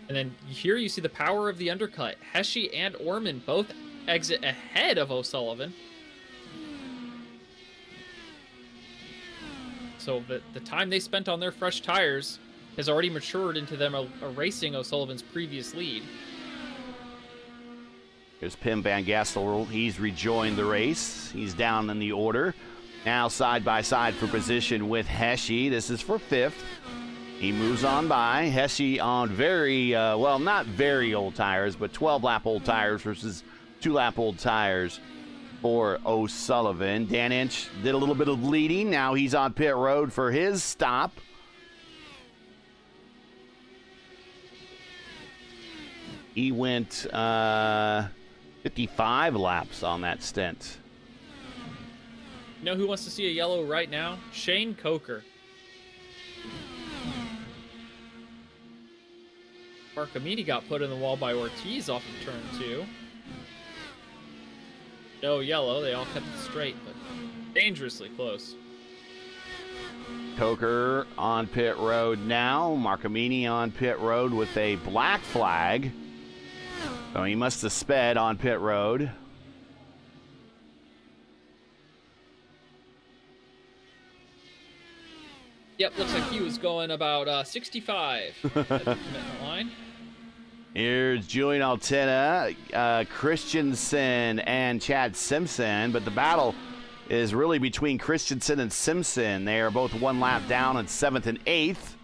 And then here you see the power of the undercut. Hesje and Orman both exit ahead of O'Sullivan. So the time they spent on their fresh tires has already matured into them erasing O'Sullivan's previous lead. Here's Pim Van Gastel. He's rejoined the race. He's down in the order. Now side by side for position with Hesje. This is for 5th. He moves on by. Hesje on very, not very old tires, but 12-lap old tires versus 2-lap old tires for O'Sullivan. Dan Inch did a little bit of leading. Now he's on pit road for his stop. He went 55 laps on that stint. You know who wants to see a yellow right now? Shane Coker. Marcamini got put in the wall by Ortiz off of turn 2. No yellow, they all kept it straight, but dangerously close. Coker on pit road now. Marcamini on pit road with a black flag. So he must have sped on pit road. Yep, looks like he was going about 65 at the commitment line. Here's Julian Altena, Christensen, and Chad Simpson, but the battle is really between Christensen and Simpson. They are both 1 lap down in 7th and 8th.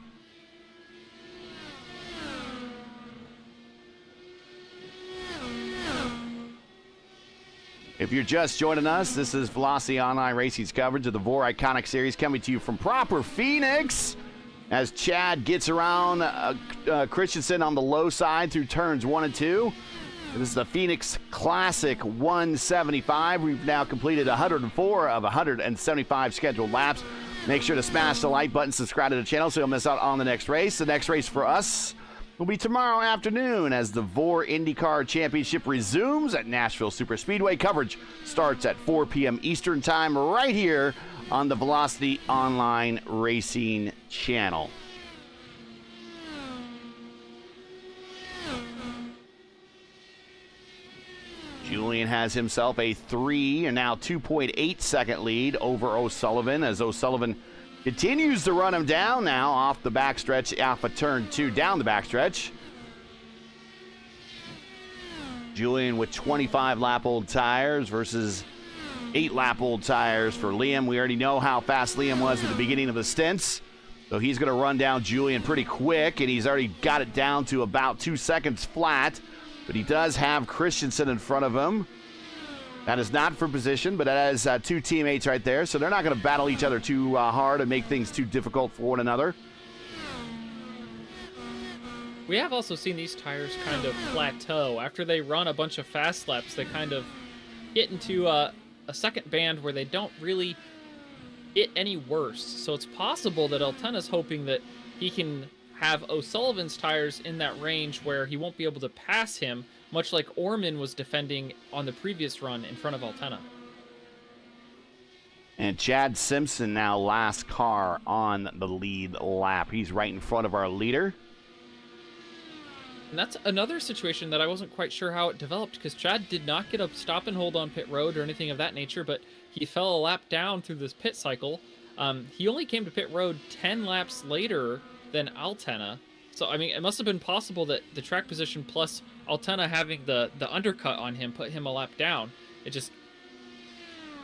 If you're just joining us, this is Velocity Online Racing's coverage of the VOR Iconic Series, coming to you from proper Phoenix, as Chad gets around Christensen on the low side through turns 1 and 2. This is the Phoenix Classic 175. We've now completed 104 of 175 scheduled laps. Make sure to smash the like button, subscribe to the channel so you'll miss out on the next race. The next race for us will be tomorrow afternoon as the VOR IndyCar Championship resumes at Nashville Superspeedway. Coverage starts at 4 p.m. Eastern Time right here on the Velocity Online Racing channel. Julian has himself a 3 and now 2.8 second lead over O'Sullivan as O'Sullivan continues to run him down now off the backstretch, off of turn 2, down the backstretch. Julian with 25 lap-old tires versus 8 lap-old tires for Liam. We already know how fast Liam was at the beginning of the stints, so he's going to run down Julian pretty quick, and he's already got it down to about 2 seconds flat. But he does have Christensen in front of him. That is not for position, but that is 2 teammates right there. So they're not going to battle each other too hard and make things too difficult for one another. We have also seen these tires kind of plateau. After they run a bunch of fast laps, they kind of get into a second band where they don't really get any worse. So it's possible that Altena's hoping that he can have O'Sullivan's tires in that range where he won't be able to pass him, much like Orman was defending on the previous run in front of Altena. And Chad Simpson now last car on the lead lap. He's right in front of our leader. And that's another situation that I wasn't quite sure how it developed, because Chad did not get a stop and hold on pit road or anything of that nature, but he fell a lap down through this pit cycle. He only came to pit road 10 laps later than Altena. So, I mean, it must have been possible that the track position plus Altena having the undercut on him put him a lap down. It just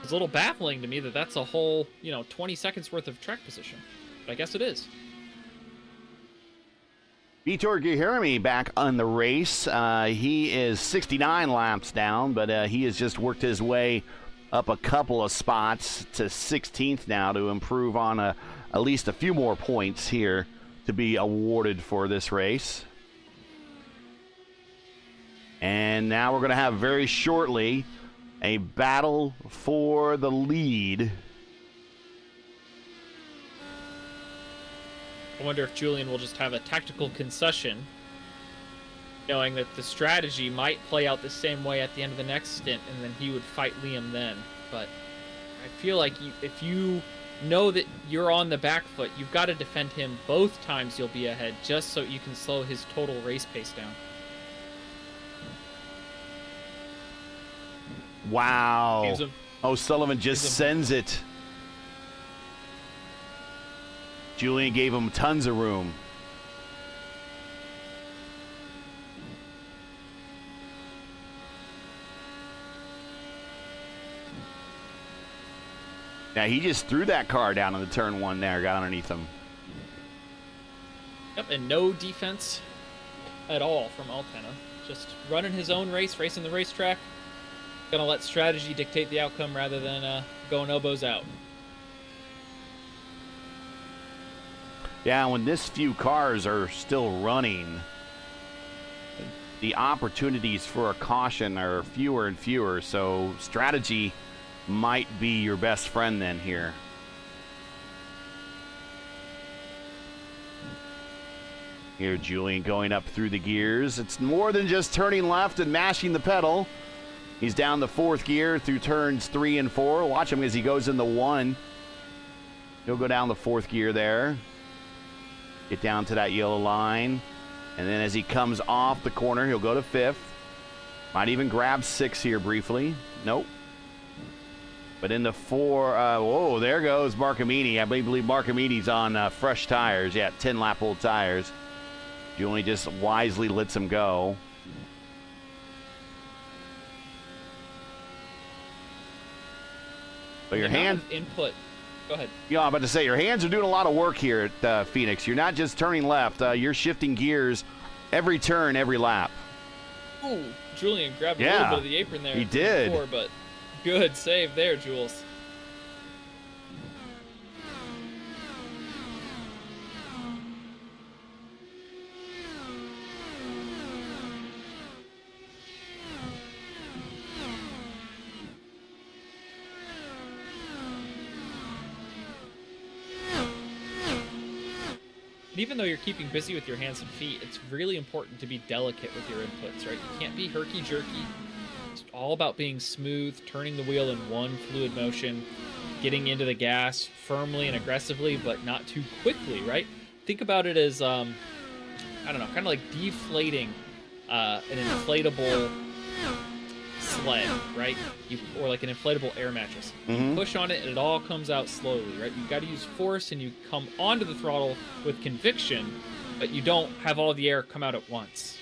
was a little baffling to me that that's a whole, 20 seconds worth of track position. But I guess it is. Vitor Guilherme back on the race. He is 69 laps down, but he has just worked his way up a couple of spots to 16th now to improve on at least a few more points here to be awarded for this race. And now we're going to have very shortly a battle for the lead. I wonder if Julian will just have a tactical concession, knowing that the strategy might play out the same way at the end of the next stint, and then he would fight Liam then. But I feel like if you know that you're on the back foot, you've got to defend him both times you'll be ahead, just so you can slow his total race pace down. Wow. O'Sullivan just sends it. Julian gave him tons of room. Now he just threw that car down on the turn 1 there, got underneath him. Yep, and no defense at all from Altena. Just running his own race, racing the racetrack. Gonna let strategy dictate the outcome rather than going elbows out. Yeah, when this few cars are still running, the opportunities for a caution are fewer and fewer, so strategy might be your best friend then here. Here, Julian going up through the gears. It's more than just turning left and mashing the pedal. He's down the 4th gear through turns 3 and 4. Watch him as he goes into 1. He'll go down the 4th gear there. Get down to that yellow line. And then as he comes off the corner, he'll go to 5th. Might even grab 6 here briefly. Nope. But in the 4, whoa, there goes Marcamini. I believe Marcamini's on fresh tires. Yeah, 10 lap-old tires. Julian just wisely lets him go. But your hand input. Go ahead. Yeah, I'm about to say your hands are doing a lot of work here at Phoenix. You're not just turning left. You're shifting gears every turn, every lap. Ooh, Julian grabbed a little bit of the apron there. He did. Before, but good save there, Jules. And even though you're keeping busy with your hands and feet, it's really important to be delicate with your inputs, right? You can't be herky-jerky. It's all about being smooth, turning the wheel in one fluid motion, getting into the gas firmly and aggressively, but not too quickly, right? Think about it as, I don't know, kind of like deflating an inflatable sled, right? Or like an inflatable air mattress. You push on it and it all comes out slowly, right? You got to use force and you come onto the throttle with conviction, but you don't have all the air come out at once.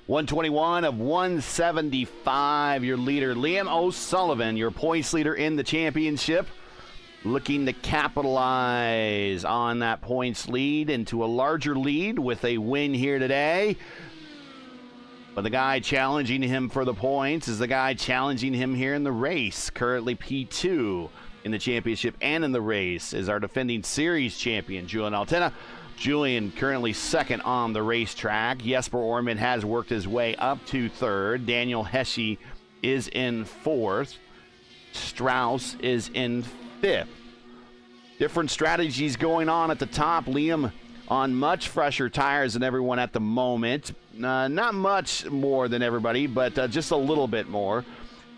.121 of 175, your leader, Liam O'Sullivan, your points leader in the championship, looking to capitalize on that points lead into a larger lead with a win here today. But the guy challenging him for the points is the guy challenging him here in the race. Currently P2 in the championship and in the race is our defending series champion, Julian Altena. Julian currently second on the racetrack. Jesper Orman has worked his way up to third. Daniel Hesje is in fourth. Strauss is in fifth. Different strategies going on at the top. Liam on much fresher tires than everyone at the moment. Not much more than everybody, but just a little bit more.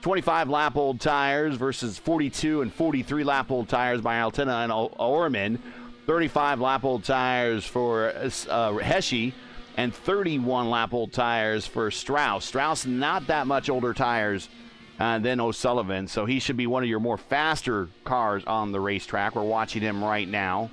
25 lap old tires versus 42 and 43 lap old tires by Altena and Orman. 35 lap old tires for Hesje and 31 lap old tires for Strauss. Strauss not that much older tires than O'Sullivan, so he should be one of your more faster cars on the racetrack. We're watching him right now.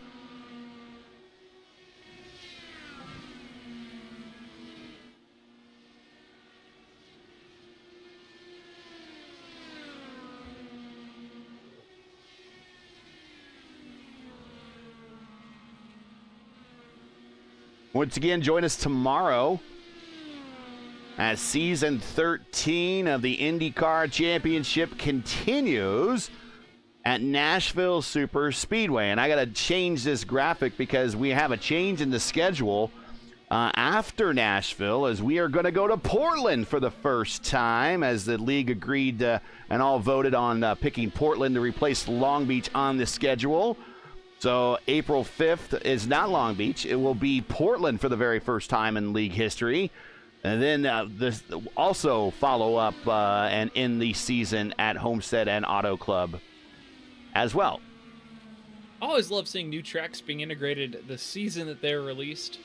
Once again, join us tomorrow as Season 13 of the IndyCar Championship continues at Nashville Super Speedway. And I got to change this graphic because we have a change in the schedule after Nashville, as we are going to go to Portland for the first time, as the league agreed and all voted on picking Portland to replace Long Beach on the schedule. So April 5th is not Long Beach. It will be Portland for the very first time in league history. And then this also follow up and end the season at Homestead and Auto Club as well. I always love seeing new tracks being integrated the season that they're released.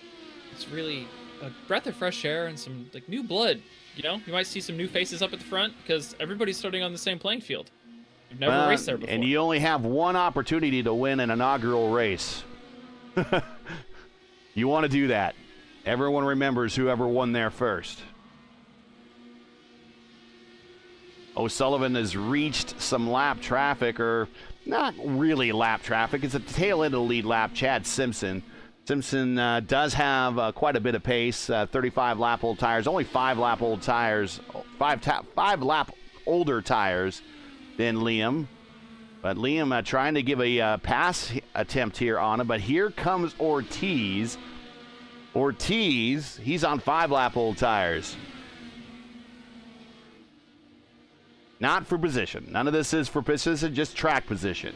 It's really a breath of fresh air and some like new blood. You know, you might see some new faces up at the front because everybody's starting on the same playing field. You've never raced there before. And you only have one opportunity to win an inaugural race. You want to do that. Everyone remembers whoever won there first. O'Sullivan has reached some lap traffic, or not really lap traffic. It's a tail end of the lead lap, Chad Simpson. Simpson does have quite a bit of pace, 35 lap old tires, only 5 lap old tires, 5 lap older tires than Liam. But Liam trying to give a pass attempt here on him. But here comes Ortiz. Ortiz, he's on 5 lap old tires. Not for position. None of this is for position, just track position.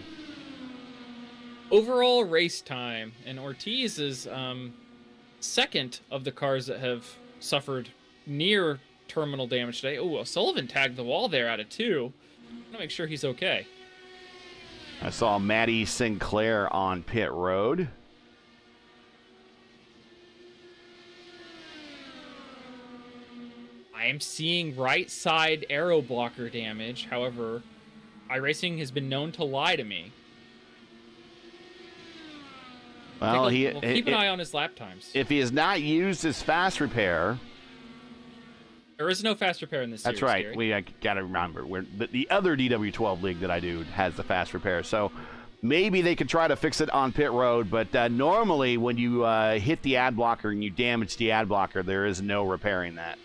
Overall race time, and Ortiz is second of the cars that have suffered near terminal damage today. Oh, O'Sullivan tagged the wall there out of 2. I'm gonna make sure he's okay. I saw Maddie Sinclair on pit road. I am seeing right side aero blocker damage. However, iRacing has been known to lie to me. Well, we'll keep an eye on his lap times. If he has not used his fast repair. There is no fast repair in this series. That's right. Gary. I got to remember. The other DW12 league that I do has the fast repair. So maybe they could try to fix it on pit road. But normally when you hit the ad blocker and you damage the ad blocker, there is no repairing that.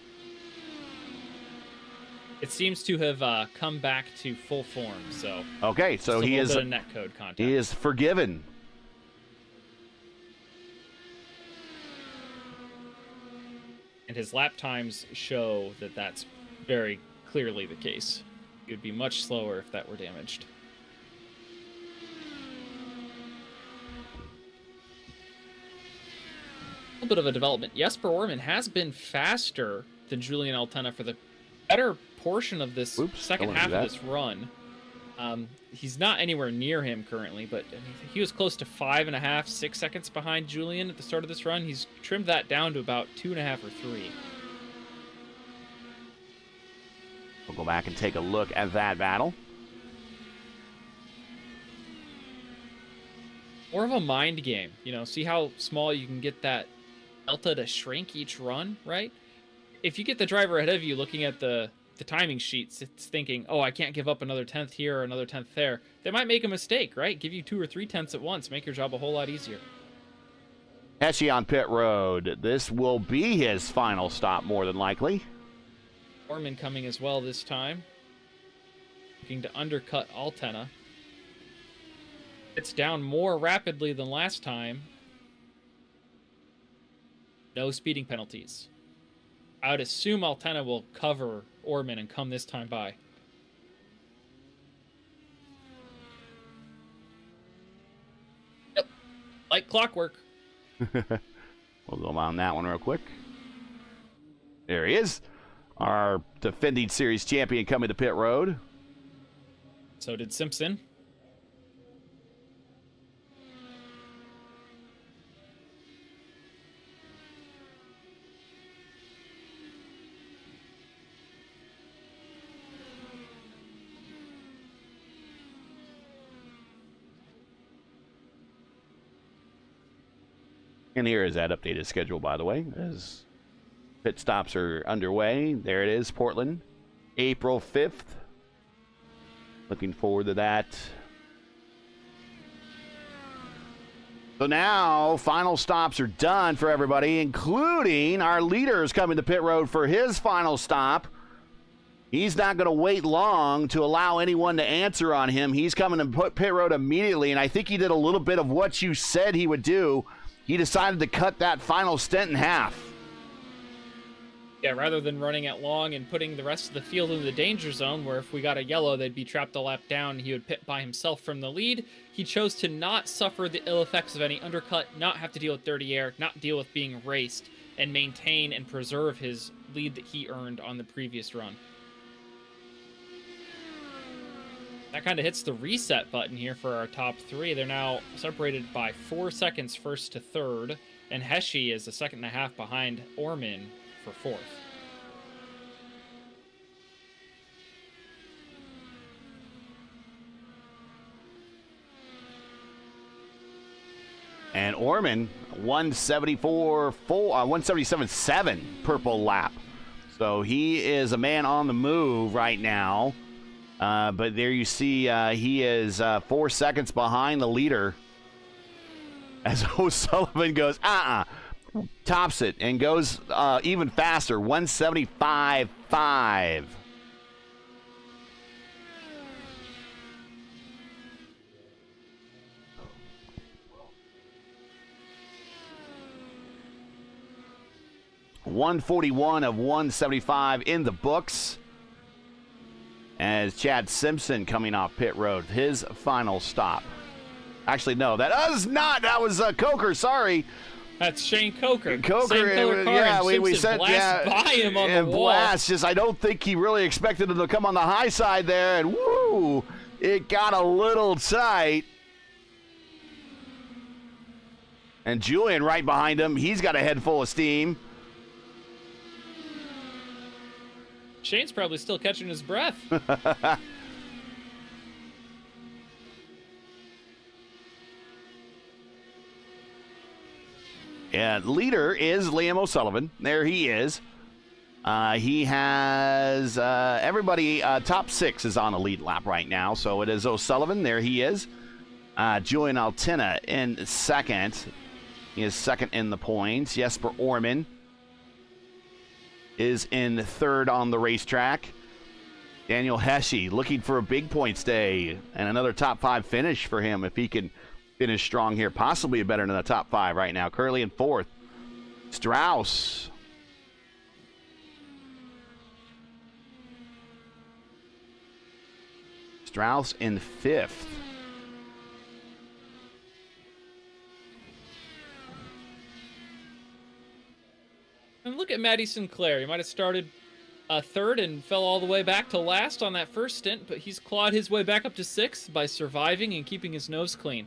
It seems to have come back to full form. So okay, so he is netcode contact. He is forgiven. And his lap times show that that's very clearly the case. It would be much slower if that were damaged. A little bit of a development. Jesper Orman has been faster than Julian Altena for the better portion of this second half of this run. He's not anywhere near him currently, but he was close to 5.5, 6 seconds behind Julian at the start of this run. He's trimmed that down to about 2.5 or 3. We'll go back and take a look at that battle. More of a mind game, you know, see how small you can get that delta to shrink each run, right? If you get the driver ahead of you looking at the timing sheets, it's thinking, oh, I can't give up another 10th here or another 10th there. They might make a mistake, right? Give you 2 or 3 tenths at once, make your job a whole lot easier. Heshy on pit road. This will be his final stop, more than likely. Orman coming as well this time. Looking to undercut Altena. It's down more rapidly than last time. No speeding penalties. I would assume Altena will cover Orman and come this time by. Yep, like clockwork. We'll go on that one real quick. There he is. Our defending series champion coming to pit road. So did Simpson. And here is that updated schedule, by the way, as pit stops are underway. There it is, Portland, April 5th. Looking forward to that. So now, final stops are done for everybody, including our leaders coming to pit road for his final stop. He's not going to wait long to allow anyone to answer on him. He's coming to pit road immediately, and I think he did a little bit of what you said he would do. He decided to cut that final stint in half. Yeah, rather than running it long and putting the rest of the field in the danger zone, where if we got a yellow, they'd be trapped a lap down, he would pit by himself from the lead. He chose to not suffer the ill effects of any undercut, not have to deal with dirty air, not deal with being raced, and maintain and preserve his lead that he earned on the previous run. That kind of hits the reset button here for our top 3. They're now separated by 4 seconds first to third, and Heshy is a 1.5 seconds behind Orman for fourth. And Orman, 177.7 purple lap. So he is a man on the move right now. But there you see he is 4 seconds behind the leader as O'Sullivan goes, tops it and goes even faster, 175.5. .141 of 175 in the books. As Chad Simpson coming off pit road, his final stop. Actually, no, that was not. That was Coker. Sorry, that's Shane Coker. Coker, same color car, yeah, and we said blast by him on the wall. Blast. Just I don't think he really expected him to come on the high side there, and woo, it got a little tight. And Julian right behind him. He's got a head full of steam. Shane's probably still catching his breath. Yeah, leader is Liam O'Sullivan. There he is. He has everybody, top 6 is on the lead lap right now. So it is O'Sullivan. There he is. Julian Altena in second. He is second in the points. Jesper Orman is in third on the racetrack. Daniel Heshy looking for a big points day and another top 5 finish for him if he can finish strong here. Possibly better than the top 5 right now. Currently in fourth. Strauss Strauss in 5th. And look at Matty Sinclair. He might have started third and fell all the way back to last on that first stint, but he's clawed his way back up to 6th by surviving and keeping his nose clean.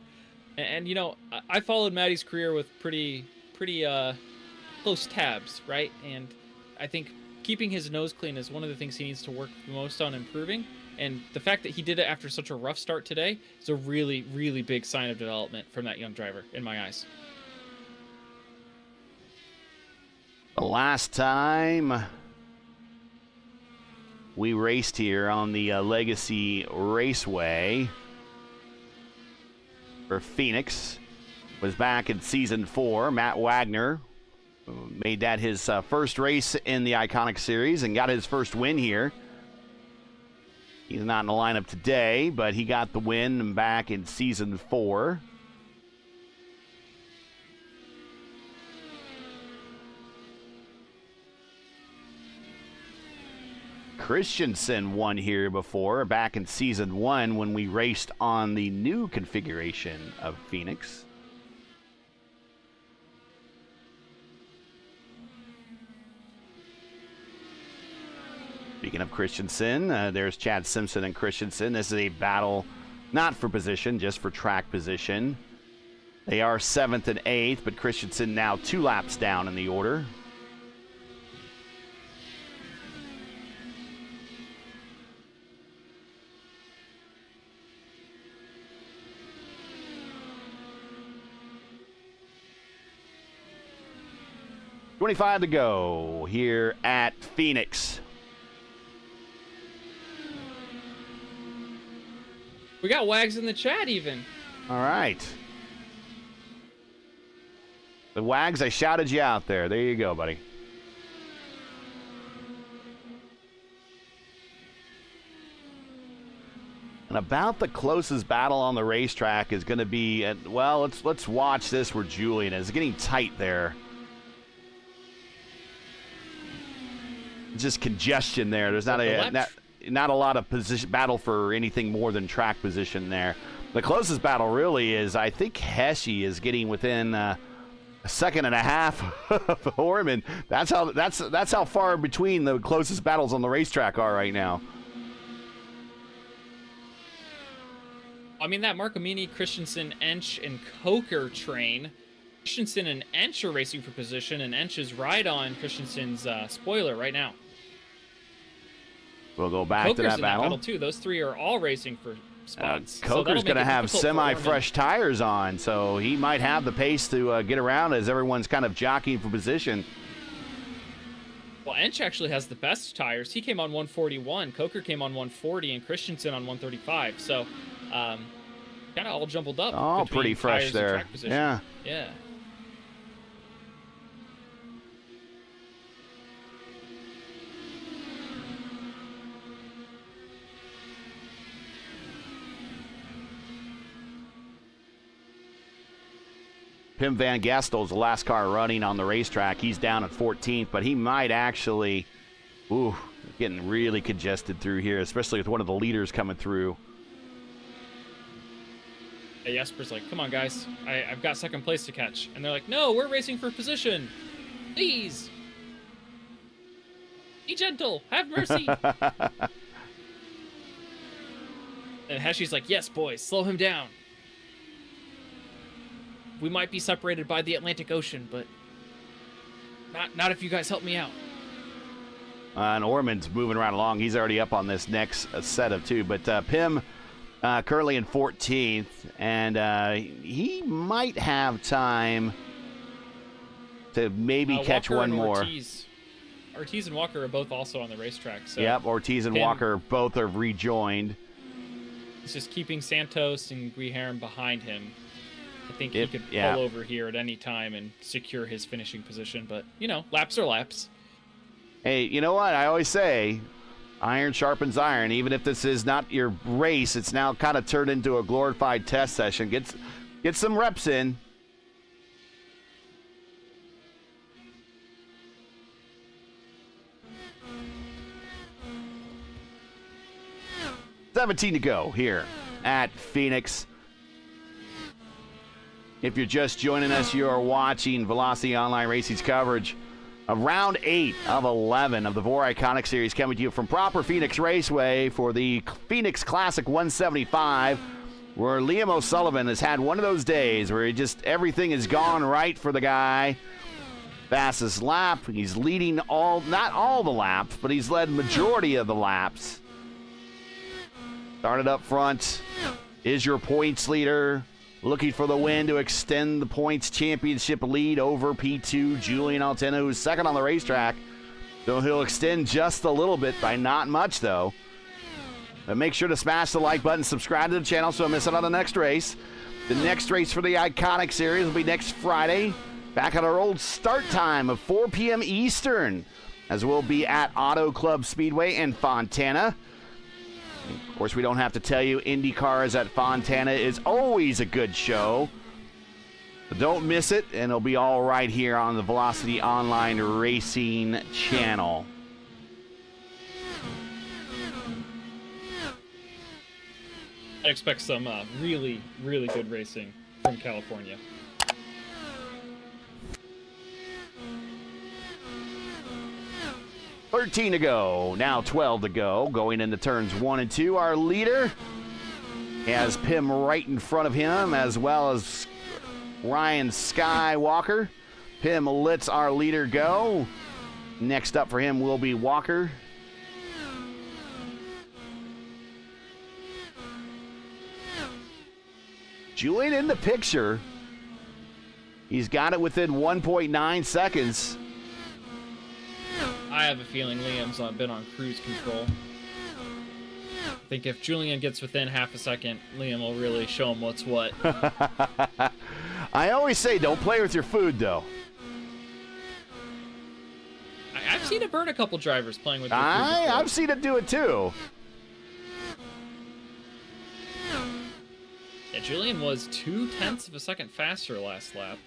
And you know, I followed Matty's career with pretty close tabs, right? And I think keeping his nose clean is one of the things he needs to work most on improving. And the fact that he did it after such a rough start today is a really, really big sign of development from that young driver, in my eyes. The last time we raced here on the Legacy Raceway for Phoenix was back in Season 4. Matt Wagner made that his first race in the Iconic Series and got his first win here. He's not in the lineup today, but he got the win back in Season 4. Christensen won here before, back in Season 1 when we raced on the new configuration of Phoenix. Speaking of Christensen, there's Chad Simpson and Christensen. This is a battle not for position, just for track position. They are 7th and 8th, but Christensen now 2 laps down in the order. .25 to go here at Phoenix. We got Wags in the chat even. All right. The Wags, I shouted you out there. There you go, buddy. And about the closest battle on the racetrack is going to be, well, let's watch this where Julian is. It's getting tight there. Just congestion there. There's not a lot of position battle for anything more than track position there. The closest battle really is, I think Heshy is getting within a second and a half of Horman. That's how far between the closest battles on the racetrack are right now. I mean, that Marcomini, Christensen, Ench, and Coker train. Christensen and Ench are racing for position, and Ench is right on Christensen's spoiler right now. We'll go back Coker's to that in battle. That battle too. Those three are all racing for spots. Coker's going to have semi-fresh tires on, so he might have the pace to get around as everyone's kind of jockeying for position. Well, Ench actually has the best tires. He came on 141. Coker came on 140, and Christensen on 135. So, kind of all jumbled up. Oh, pretty fresh there. Yeah. Yeah. Pim Van Gastel's the last car running on the racetrack. He's down at 14th, but he might actually, getting really congested through here, especially with one of the leaders coming through. Yeah, Jesper's like, come on, guys. I've got second place to catch. And they're like, no, we're racing for position. Please. Be gentle. Have mercy. And Heshy's like, yes, boys, slow him down. We might be separated by the Atlantic Ocean, but not if you guys help me out. And Orman's moving right along. He's already up on this next set of two. But Pim currently in 14th, and he might have time to maybe catch Walker one more. Ortiz and Walker are both also on the racetrack. So yep, Ortiz and Pim, Walker both are rejoined. He's just keeping Santos and Guilherme behind him. I think he could pull over here at any time and secure his finishing position. But, laps are laps. Hey, you know what? I always say, iron sharpens iron. Even if this is not your race, it's now kind of turned into a glorified test session. Get some reps in. 17 to go here at Phoenix. If you're just joining us, you are watching Velocity Online Racing's coverage of round 8 of 11 of the VOR Iconic Series, coming to you from proper Phoenix Raceway for the Phoenix Classic 175, where Liam O'Sullivan has had one of those days where everything has gone right for the guy. Fastest lap. He's leading not all the laps, but he's led majority of the laps. Started up front. Is your points leader. Looking for the win to extend the points championship lead over P2, Julian Altena, who's second on the racetrack. So he'll extend just a little bit, by not much, though. But make sure to smash the like button, subscribe to the channel so you don't miss out on the next race. The next race for the Iconic Series will be next Friday, back at our old start time of 4 p.m. Eastern, as we'll be at Auto Club Speedway in Fontana. Of course, we don't have to tell you, IndyCar is at Fontana is always a good show. So don't miss it, and it'll be all right here on the Velocity Online Racing channel. I expect some really, really good racing from California. $13 to go, now $12 to go, going into turns 1 and 2. Our leader has Pim right in front of him, as well as Ryan Skywalker. Pim lets our leader go. Next up for him will be Walker. Julian in the picture. He's got it within 1.9 seconds. I have a feeling Liam's been on cruise control. I think if Julian gets within half a second, Liam will really show him what's what. I always say don't play with your food, though. I've seen it burn a couple drivers playing with their food before. I've seen it do it, too. Yeah, Julian was 0.2 of a second faster last lap.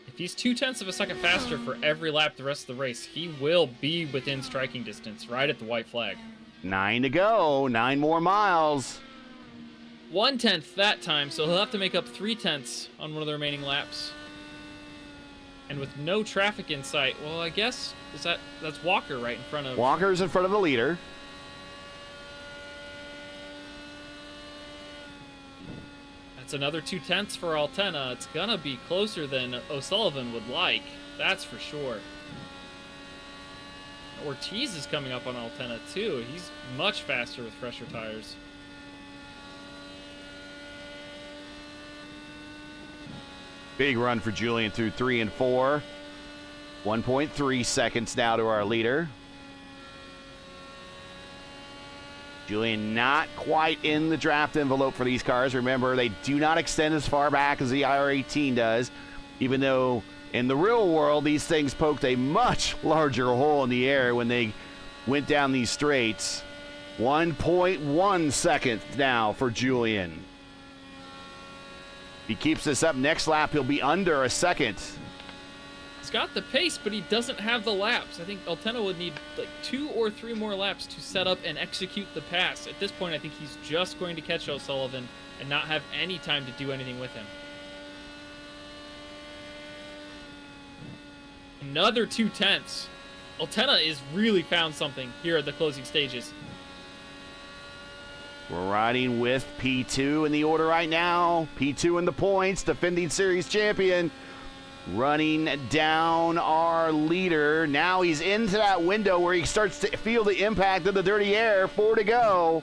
If he's 0.2 of a second faster for every lap the rest of the race, he will be within striking distance, right at the white flag. 9 to go, 9 more miles. 0.1 that time, so he'll have to make up 0.3 on one of the remaining laps. And with no traffic in sight, well, I guess that's Walker right in front of... Walker's in front of the leader. That's another 0.2 for Altena. It's gonna be closer than O'Sullivan would like, that's for sure. Ortiz is coming up on Altena too. He's much faster with fresher tires. Big run for Julian through 3 and 4. 1.3 seconds now to our leader. Julian not quite in the draft envelope for these cars. Remember, they do not extend as far back as the IR18 does, even though in the real world, these things poked a much larger hole in the air when they went down these straights. 1.1 seconds now for Julian. If he keeps this up next lap, he'll be under a second. He's got the pace, but he doesn't have the laps. I think Altena would need like 2 or 3 more laps to set up and execute the pass. At this point, I think he's just going to catch O'Sullivan and not have any time to do anything with him. Another 0.2. Altena is really found something here at the closing stages. We're riding with P2 in the order right now. P2 in the points, defending series champion. Running down our leader. Now he's into that window where he starts to feel the impact of the dirty air. 4 to go.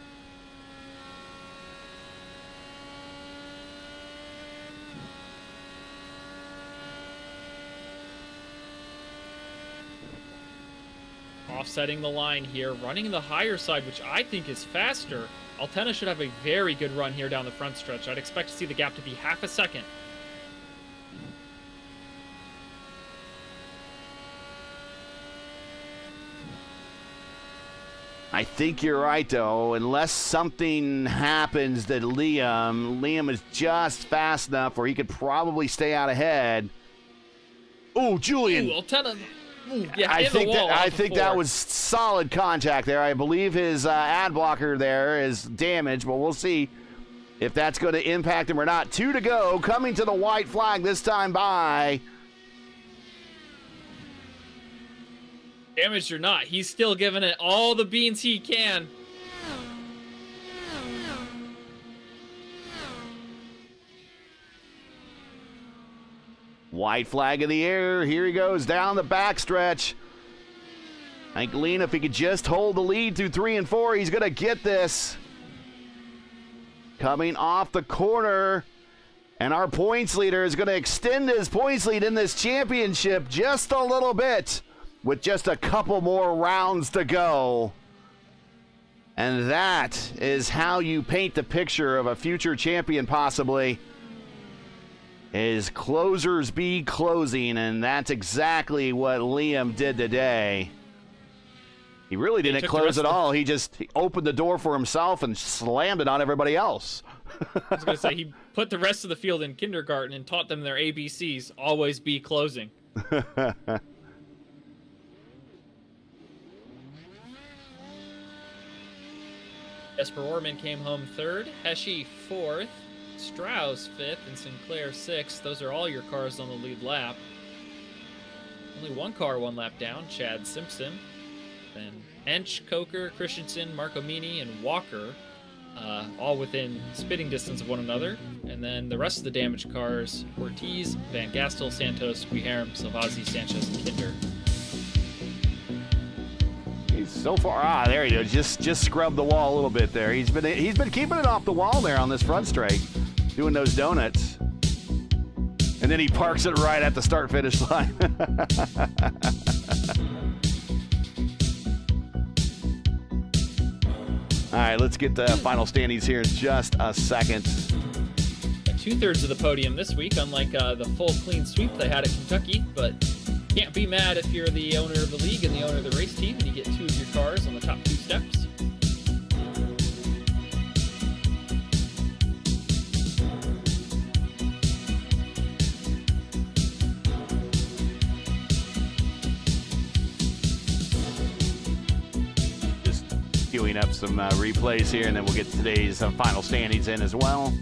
Offsetting the line here, running the higher side, which I think is faster. Altena should have a very good run here down the front stretch. I'd expect to see the gap to be half a second. I think you're right, though. Unless something happens that Liam is just fast enough where he could probably stay out ahead. Oh, Julian. Ooh, Altena. Yeah, I think that that was solid contact there. I believe his ad blocker there is damaged, but we'll see if that's going to impact him or not. 2 to go, coming to the white flag this time by. Damaged or not, he's still giving it all the beans he can. White flag in the air. Here he goes down the backstretch. I think Lean, if he could just hold the lead through 3 and 4, he's going to get this. Coming off the corner. And our points leader is going to extend his points lead in this championship just a little bit with just a couple more rounds to go. And that is how you paint the picture of a future champion possibly. Is closers be closing, and that's exactly what Liam did today. He really didn't close at all. He opened the door for himself and slammed it on everybody else. I was going to say, he put the rest of the field in kindergarten and taught them their ABCs, always be closing. Jesper Orman came home 3rd, Heshy 4th, Strauss 5th, and Sinclair 6th. Those are all your cars on the lead lap. Only one car one lap down, Chad Simpson. Then Ench, Coker, Christensen, Marcomini, and Walker, all within spitting distance of one another. And then the rest of the damaged cars, Ortiz, Van Gastel, Santos, Guilherme, Salvazzi, Sanchez, and Kinder. He's so far, there he goes. Just scrubbed the wall a little bit there. He's been keeping it off the wall there on this front straight, doing those donuts. And then he parks it right at the start-finish line. All right, let's get the final standings here in just a second. 2/3 of the podium this week, unlike the full clean sweep they had at Kentucky, but can't be mad if you're the owner of the league and the owner of the race team and you get 2 of your cars on the top 2 steps. Just queuing up some replays here, and then we'll get today's final standings in as well.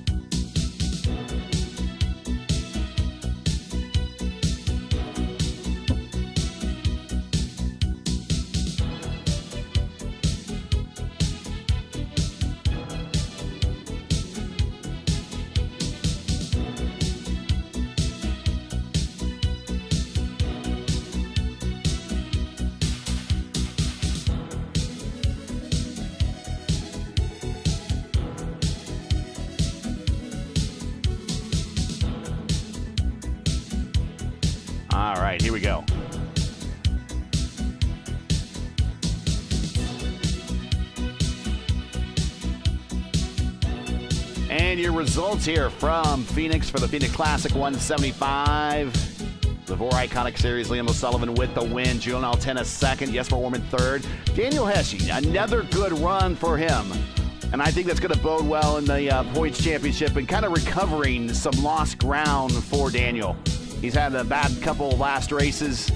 All right, here we go. And your results here from Phoenix for the Phoenix Classic 175. The VOR Iconic Series, Liam O'Sullivan with the win. Julian Altena second. Jesper Orman third. Daniel Heshy, another good run for him. And I think that's going to bode well in the points championship and kind of recovering some lost ground for Daniel. He's had a bad couple last races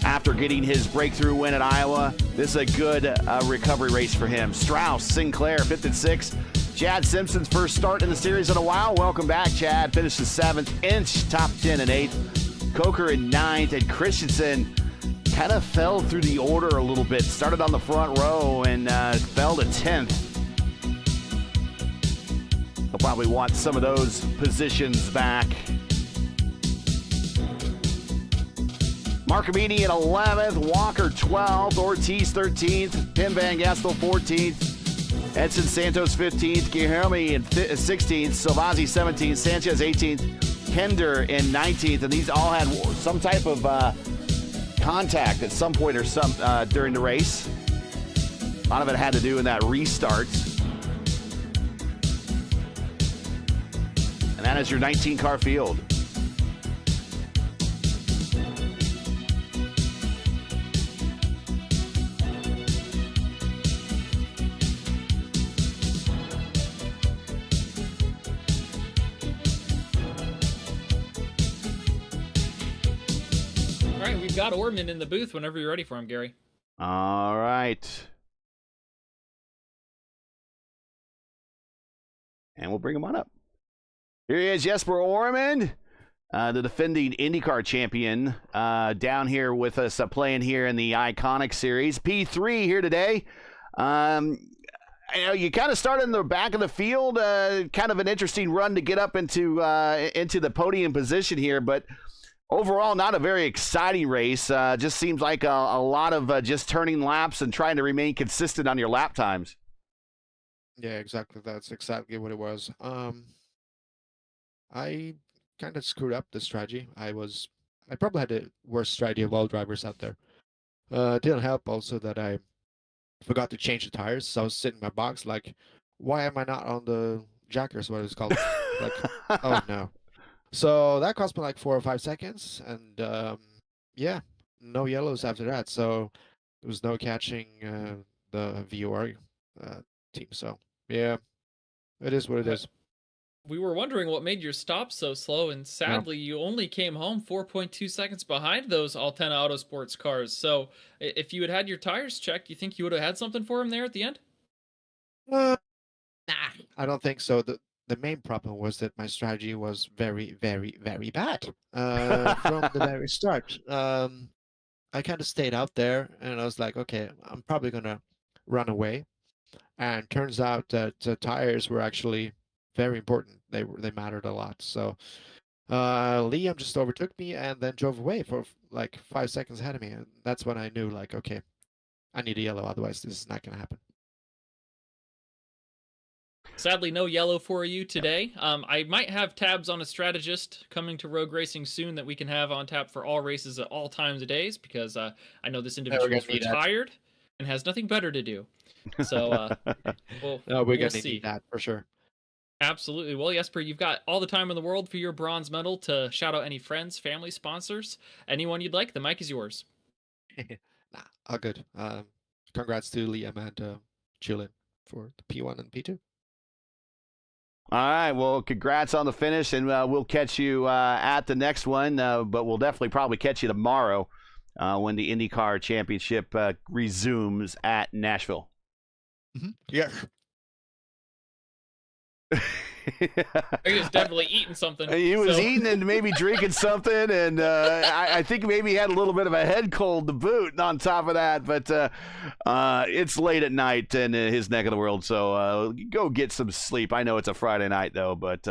after getting his breakthrough win at Iowa. This is a good recovery race for him. Strauss, Sinclair, 5th and 6th. Chad Simpson's first start in the series in a while. Welcome back, Chad. Finishes 7th. Inch, top 10 and 8th. Coker in 9th. And Christensen kind of fell through the order a little bit. Started on the front row and fell to 10th. He'll probably want some of those positions back. Marcomini at 11th, Walker 12th, Ortiz 13th, Tim Van Gastel 14th, Edson Santos 15th, Guilherme in 16th, Salvazzi 17th, Sanchez 18th, Kender in 19th, and these all had some type of contact at some point or during the race. A lot of it had to do with that restart. And that is your 19-car field. All right, we've got Orman in the booth whenever you're ready for him, Gary. All right. And we'll bring him on up. Here he is, Jesper Orman, the defending IndyCar champion, down here with us playing here in the Iconic Series. P3 here today. You kind of started in the back of the field, kind of an interesting run to get up into the podium position here, but overall not a very exciting race. Just seems like a lot of just turning laps and trying to remain consistent on your lap times. Yeah, exactly. That's exactly what it was. I kind of screwed up the strategy. I probably had the worst strategy of all drivers out there. It didn't help also that I forgot to change the tires. So I was sitting in my box like, why am I not on the jackers, what it's called? Like, oh no. So that cost me like 4 or 5 seconds. And yeah, no yellows after that. So there was no catching the VOR team. So yeah, it is what it is. We were wondering what made your stop so slow, and sadly, you only came home 4.2 seconds behind those Altena Autosports cars. So, if you had had your tires checked, you think you would have had something for him there at the end? Nah, I don't think so. The main problem was that my strategy was very, very, very bad from the very start. I kind of stayed out there, and I was like, okay, I'm probably gonna run away. And turns out that the tires were actually very important. They mattered a lot. So Liam just overtook me and then drove away for like 5 seconds ahead of me, and that's when I knew, like, okay, I need a yellow, otherwise this is not gonna happen. Sadly, no yellow for you today. I might have tabs on a strategist coming to Rogue Racing soon that we can have on tap for all races at all times of days, because I know this individual is retired and has nothing better to do. So we're gonna need that for sure. Absolutely. Well, Jesper, you've got all the time in the world for your bronze medal to shout out any friends, family, sponsors, anyone you'd like. The mic is yours. Nah, all good. Congrats to Liam and Julian for the P1 and P2. All right, well, congrats on the finish, and we'll catch you at the next one, but we'll definitely probably catch you tomorrow when the IndyCar Championship resumes at Nashville. Mm-hmm. Yeah. He was definitely eating something. He was eating and maybe drinking something, and I think maybe he had a little bit of a head cold to boot on top of that, but it's late at night in his neck of the world, so go get some sleep. I know it's a Friday night, though, but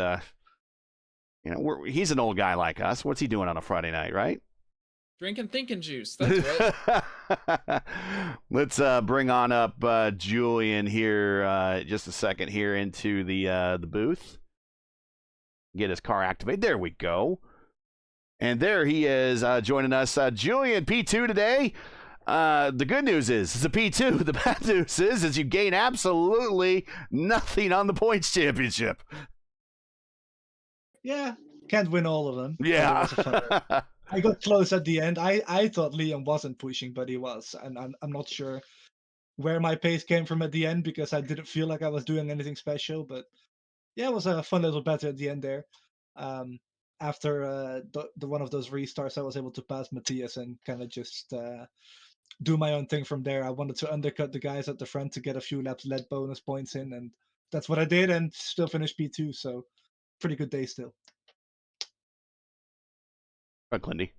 he's an old guy like us. What's he doing on a Friday night, right? Drinking thinking juice. That's right. Let's bring on up Julian here just a second here into the booth. Get his car activated. There we go. And there he is joining us. Julian, P2 today. The good news is it's a P2. The bad news is you gain absolutely nothing on the points championship. Yeah, can't win all of them. Yeah. I got close at the end. I thought Liam wasn't pushing, but he was. And I'm not sure where my pace came from at the end, because I didn't feel like I was doing anything special. But yeah, it was a fun little battle at the end there. After the one of those restarts, I was able to pass Matthias and kind of just do my own thing from there. I wanted to undercut the guys at the front to get a few laps lead bonus points in, and that's what I did, and still finished P2. So pretty good day still. Clindy.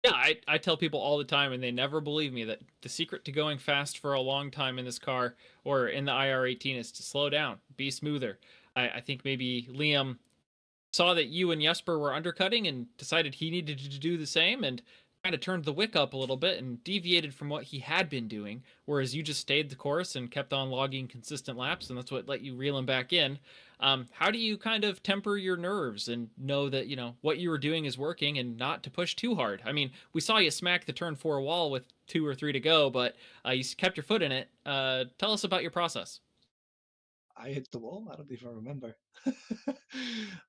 Yeah, I tell people all the time, and they never believe me, that the secret to going fast for a long time in this car or in the IR18 is to slow down, be smoother. I think maybe Liam saw that you and Jesper were undercutting and decided he needed to do the same, and kind of turned the wick up a little bit and deviated from what he had been doing, whereas you just stayed the course and kept on logging consistent laps, and that's what let you reel him back in. How do you kind of temper your nerves and know that, what you were doing is working and not to push too hard? I mean, we saw you smack the turn 4 wall with 2 or 3 to go, but you kept your foot in it. Tell us about your process. I hit the wall. I don't even remember.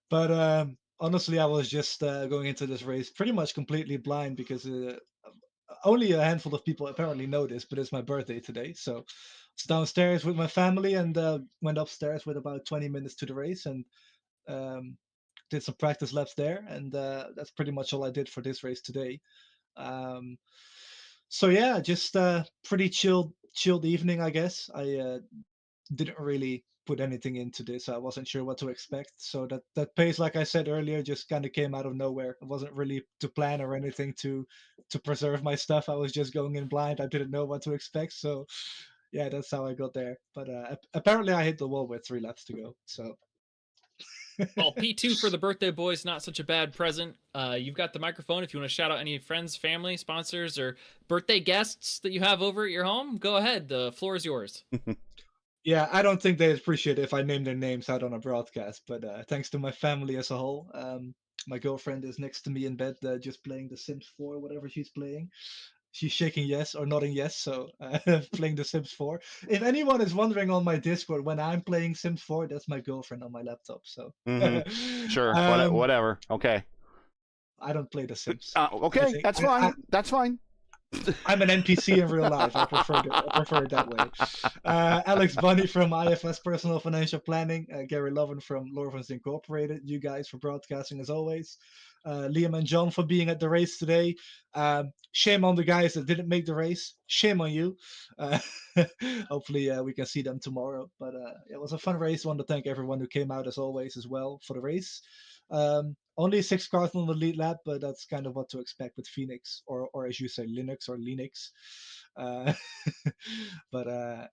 But honestly, I was just going into this race pretty much completely blind, because only a handful of people apparently know this, but it's my birthday today. So it's downstairs with my family, and went upstairs with about 20 minutes to the race, and did some practice laps there. And that's pretty much all I did for this race today. So yeah, just pretty chilled evening, I guess. I didn't really put anything into this. I wasn't sure what to expect. So that pace, like I said earlier, just kind of came out of nowhere. It wasn't really to plan or anything to preserve my stuff. I was just going in blind. I didn't know what to expect. So yeah, that's how I got there. But apparently I hit the wall with 3 laps to go. So Well, P2 for the birthday boy is not such a bad present. You've got the microphone. If you want to shout out any friends, family, sponsors, or birthday guests that you have over at your home, go ahead. The floor is yours. yeah, I don't think they appreciate it if I name their names out on a broadcast. But thanks to my family as a whole. My girlfriend is next to me in bed, just playing The Sims 4, whatever she's playing. She's shaking yes or nodding yes, so playing The Sims 4. If anyone is wondering on my Discord when I'm playing Sims 4, that's my girlfriend on my laptop. So Sure, whatever. Okay. I don't play The Sims. Okay, that's fine. That's fine. I'm an NPC in real life. I prefer it that way. Alex Bunny from IFS Personal Financial Planning. Gary Lovin from Lorvins Incorporated. You guys for broadcasting as always. Liam and John for being at the race today. Shame on the guys that didn't make the race. Shame on you. Hopefully we can see them tomorrow. But it was a fun race. I want to thank everyone who came out as always as well for the race. Only 6 cars on the lead lap, but that's kind of what to expect with Phoenix, or as you say, Linux or Linux. But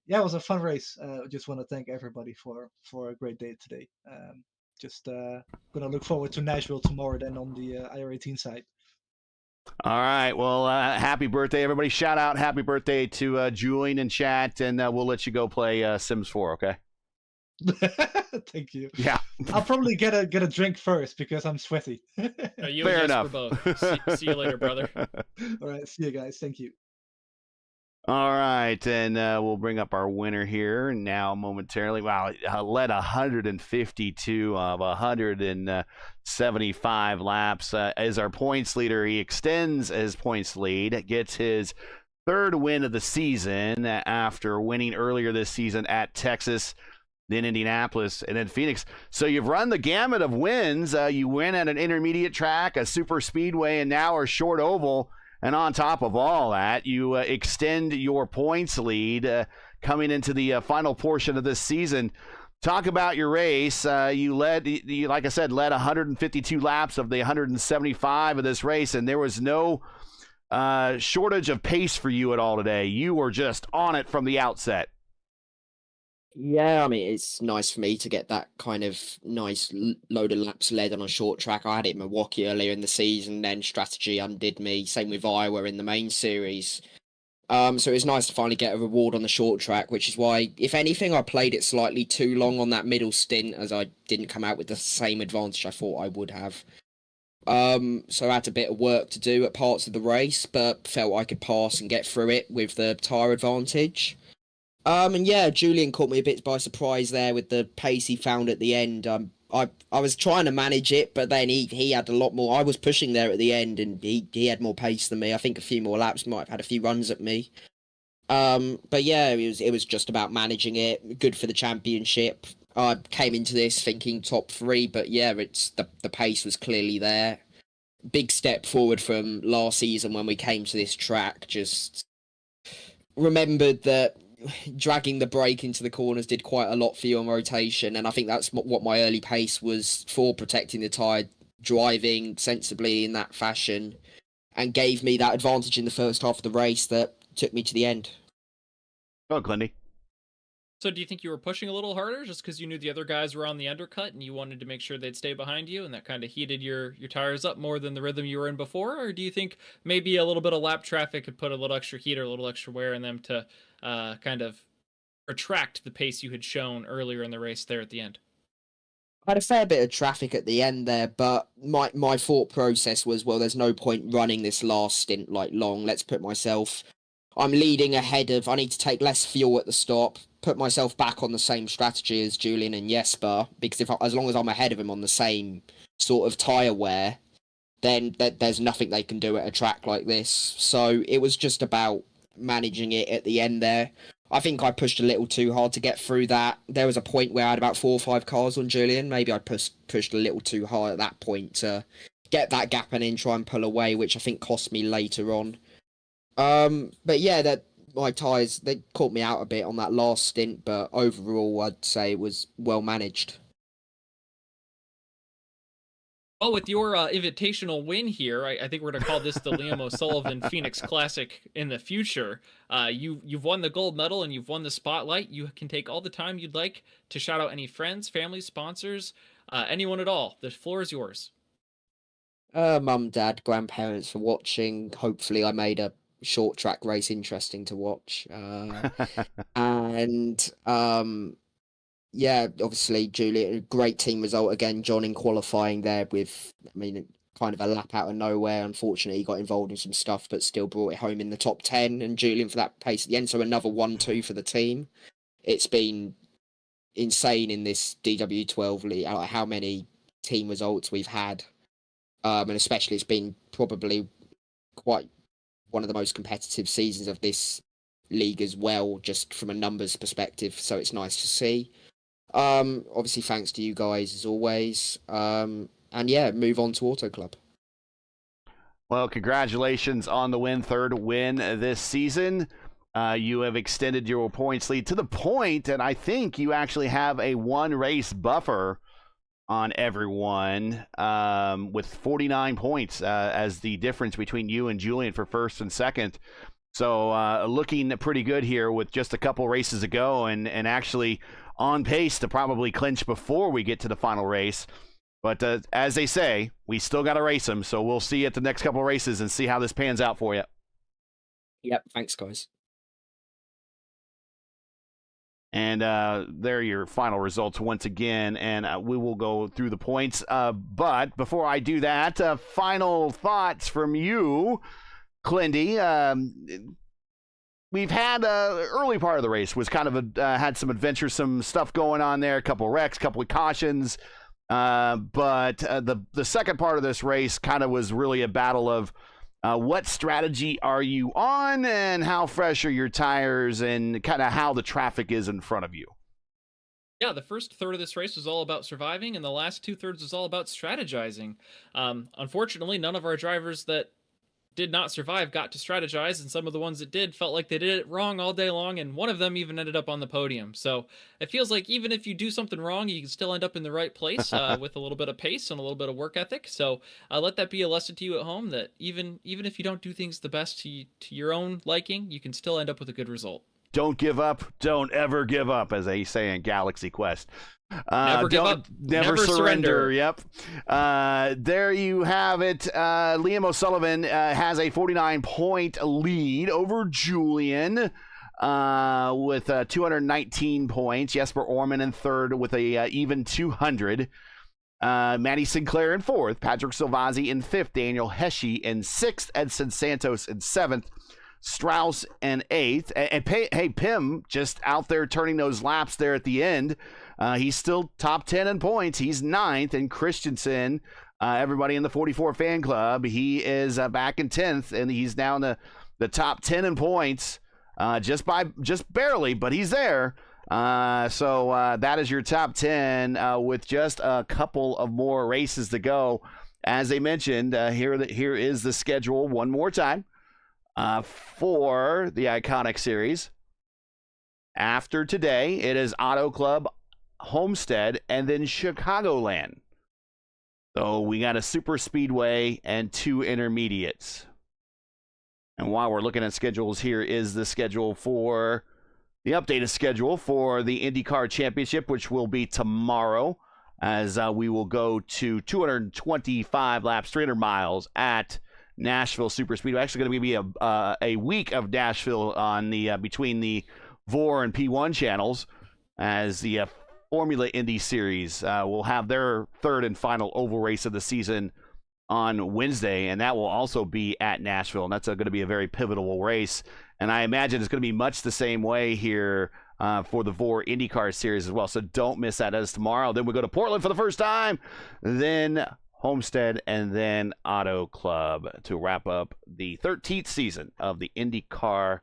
yeah, it was a fun race. Just want to thank everybody for a great day today. Just gonna look forward to Nashville tomorrow then on the IR18 side. All right. Well, happy birthday, everybody. Shout out happy birthday to Julian in chat, and we'll let you go play Sims 4, okay? Thank you. Yeah. I'll probably get a drink first because I'm sweaty. Fair enough. For both. See you later, brother. All right. See you guys. Thank you. All right, and we'll bring up our winner here now momentarily. Wow, led 152 of 175 laps. As our points leader, he extends his points lead, gets his 3rd win of the season after winning earlier this season at Texas, then Indianapolis, and then Phoenix. So you've run the gamut of wins. You win at an intermediate track, a super speedway, and now a short oval. And on top of all that, you extend your points lead coming into the final portion of this season. Talk about your race. You like I said, led 152 laps of the 175 of this race, and there was no shortage of pace for you at all today. You were just on it from the outset. Yeah, I mean, it's nice for me to get that kind of nice load of laps led on a short track. I had it in Milwaukee earlier in the season, then strategy undid me. Same with Iowa in the main series. So it's nice to finally get a reward on the short track, which is why, if anything, I played it slightly too long on that middle stint, as I didn't come out with the same advantage I thought I would have. So I had a bit of work to do at parts of the race, but felt I could pass and get through it with the tyre advantage. And yeah, Julian caught me a bit by surprise there with the pace he found at the end. I was trying to manage it, but then he had a lot more. I was pushing there at the end, and he had more pace than me. I think a few more laps, might have had a few runs at me. But yeah, it was just about managing it. Good for the championship. I came into this thinking top 3, but yeah, it's the pace was clearly there. Big step forward from last season when we came to this track. Just remembered that dragging the brake into the corners did quite a lot for you on rotation, and I think that's what my early pace was for, protecting the tyre, driving sensibly in that fashion, and gave me that advantage in the first half of the race that took me to the end. Go on, Clindy. So do you think you were pushing a little harder just because you knew the other guys were on the undercut and you wanted to make sure they'd stay behind you, and that kind of heated your tires up more than the rhythm you were in before? Or do you think maybe a little bit of lap traffic could put a little extra heat or a little extra wear in them to kind of retract the pace you had shown earlier in the race there at the end? I had a fair bit of traffic at the end there, but my thought process was, well, there's no point running this last stint like long. Let's put myself... I'm leading ahead of... I need to take less fuel at the stop, put myself back on the same strategy as Julian and Jesper, because as long as I'm ahead of him on the same sort of tyre wear, then there's nothing they can do at a track like this. So it was just about managing it at the end there. I think I pushed a little too hard to get through that. There was a point where I had about 4 or 5 cars on Julian. Maybe I pushed a little too hard at that point to get that gap and then try and pull away, which I think cost me later on. But yeah, that my tyres, they caught me out a bit on that last stint, but overall I'd say it was well managed. Well, with your invitational win here, I think we're going to call this the Liam O'Sullivan Phoenix Classic in the future. You've won the gold medal and you've won the spotlight. You can take all the time you'd like to shout out any friends, family, sponsors, anyone at all. The floor is yours. Mum, dad, grandparents for watching. Hopefully I made a short track race interesting to watch. And yeah, obviously Julian, great team result again. John in qualifying there with, I mean, kind of a lap out of nowhere. Unfortunately, he got involved in some stuff, but still brought it home in the top 10. And Julian for that pace at the end. So another 1-2 for the team. It's been insane in this DW12 league, how many team results we've had. And especially it's been probably quite one of the most competitive seasons of this league as well, just from a numbers perspective. So it's nice to see. Obviously thanks to you guys as always. And yeah, move on to Auto Club. Well, congratulations on the win, third win this season. You have extended your points lead to the point, and I think you actually have a one race buffer on everyone, with 49 points as the difference between you and Julian for first and second. So looking pretty good here with just a couple races to go, and actually on pace to probably clinch before we get to the final race. But as they say, we still got to race them. So we'll see you at the next couple races and see how this pans out for you. Yep, thanks guys. And there are your final results once again, and we will go through the points. But before I do that, final thoughts from you, Clindy. We've had early part of the race was kind of had some adventuresome stuff going on there, a couple of wrecks, a couple of cautions. But the second part of this race kind of was really a battle of what strategy are you on and how fresh are your tires and kind of how the traffic is in front of you. Yeah, the first third of this race was all about surviving, and the last 2/3 was all about strategizing. Unfortunately, none of our drivers that did not survive got to strategize, and some of the ones that did felt like they did it wrong all day long, and one of them even ended up on the podium. So it feels like even if you do something wrong, you can still end up in the right place with a little bit of pace and a little bit of work ethic. So let that be a lesson to you at home, that even if you don't do things the best to your own liking, you can still end up with a good result. Don't give up. Don't ever give up, as they say in Galaxy Quest. Never give up. Never surrender. Yep. There you have it. Liam O'Sullivan has a 49-point lead over Julian with 219 points. Jesper Orman in third with a even 200. Matty Sinclair in fourth. Patrick Silvazzi in fifth. Daniel Hesche in sixth. Edson Santos in seventh. Strauss in eighth. And hey, Pim just out there turning those laps there at the end. He's still top 10 in points. He's ninth. And Christensen, everybody in the 44 fan club, he is back in 10th, and he's down to the top 10 in points, just barely, but he's there. So that is your top 10 with just a couple of more races to go. As they mentioned, here is the schedule one more time. For the Iconic Series. After today, it is Auto Club, Homestead, and then Chicagoland. So we got a super speedway and 2 intermediates. And while we're looking at schedules, here is the schedule for the updated schedule for the IndyCar Championship, which will be tomorrow, as we will go to 225 laps, 300 miles at Nashville Super Speedway. Actually going to be a week of Nashville on the between the VOR and P1 channels, as the Formula Indy Series will have their third and final oval race of the season on Wednesday, and that will also be at Nashville, and that's going to be a very pivotal race. And I imagine it's going to be much the same way here for the VOR IndyCar Series as well. So don't miss that. As tomorrow. Then we go to Portland for the first time, then Homestead, and then Auto Club to wrap up the 13th season of the IndyCar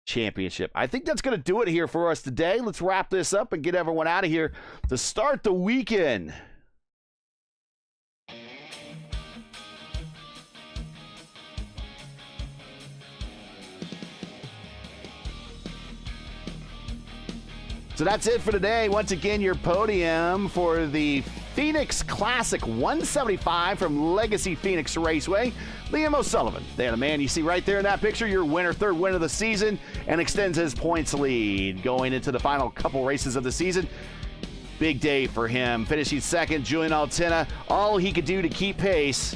Championship. I think that's going to do it here for us today. Let's wrap this up and get everyone out of here to start the weekend. So that's it for today. Once again, your podium for the Phoenix Classic 175 from Legacy Phoenix Raceway. Liam O'Sullivan, there, the man you see right there in that picture, your winner, third win of the season, and extends his points lead going into the final couple races of the season. Big day for him. Finishing second, Julian Altina, all he could do to keep pace.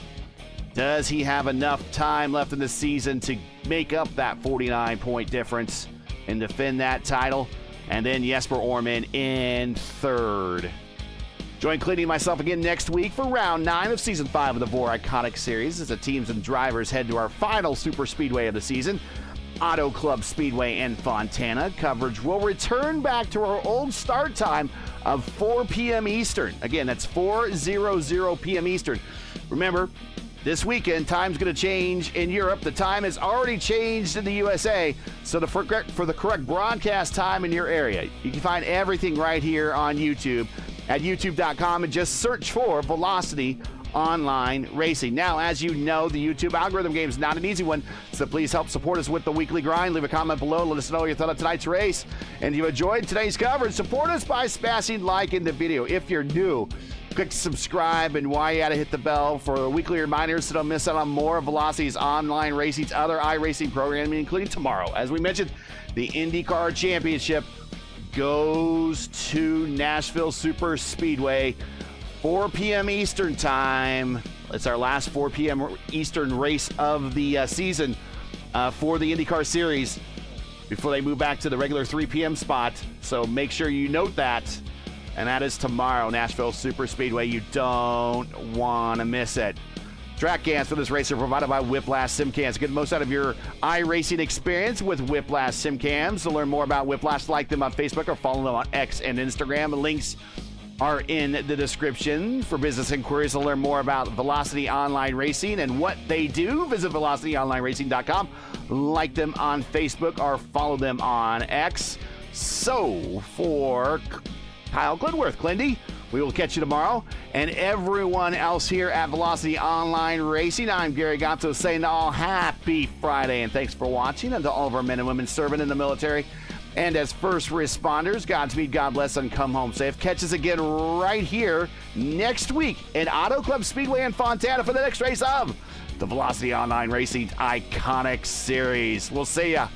Does he have enough time left in the season to make up that 49-point difference and defend that title? And then Jesper Orman in third. Join Clinty and myself again next week for round 9 of Season 5 of the VOR Iconic Series as the teams and drivers head to our final super speedway of the season, Auto Club Speedway in Fontana. Coverage will return back to our old start time of 4 p.m. Eastern. Again, that's 4:00 p.m. Eastern. Remember, this weekend, time's going to change in Europe. The time has already changed in the USA, so for the correct broadcast time in your area, you can find everything right here on YouTube at youtube.com and just search for Velocity Online Racing. Now, as you know, the YouTube algorithm game is not an easy one, so please help support us with the weekly grind. Leave a comment below. Let us know your thought of tonight's race. And if you enjoyed today's coverage, support us by smashing like in the video. If you're new, click subscribe, and while you at it, hit the bell for weekly reminders so don't miss out on more of Velocity's Online Racing's other iRacing programming, including tomorrow. As we mentioned, the IndyCar Championship goes to Nashville Super Speedway, 4 p.m. Eastern time. It's our last 4 p.m. Eastern race of the season for the IndyCar Series before they move back to the regular 3 p.m. spot. So make sure you note that. And that is tomorrow, Nashville Super Speedway. You don't want to miss it. Track cams for this race are provided by Whiplash Sim Cams. Get the most out of your iRacing experience with Whiplash Sim Cams. To learn more about Whiplash, like them on Facebook or follow them on X and Instagram. The links are in the description. For business inquiries to learn more about Velocity Online Racing and what they do, visit velocityonlineracing.com. Like them on Facebook or follow them on X. So for Kyle Klendworth, Clendy, we will catch you tomorrow. And everyone else here at Velocity Online Racing, I'm Gary Godsoe saying to all, happy Friday, and thanks for watching. And to all of our men and women serving in the military and as first responders, Godspeed, God bless, and come home safe. Catch us again right here next week at Auto Club Speedway in Fontana for the next race of the Velocity Online Racing Iconic Series. We'll see ya.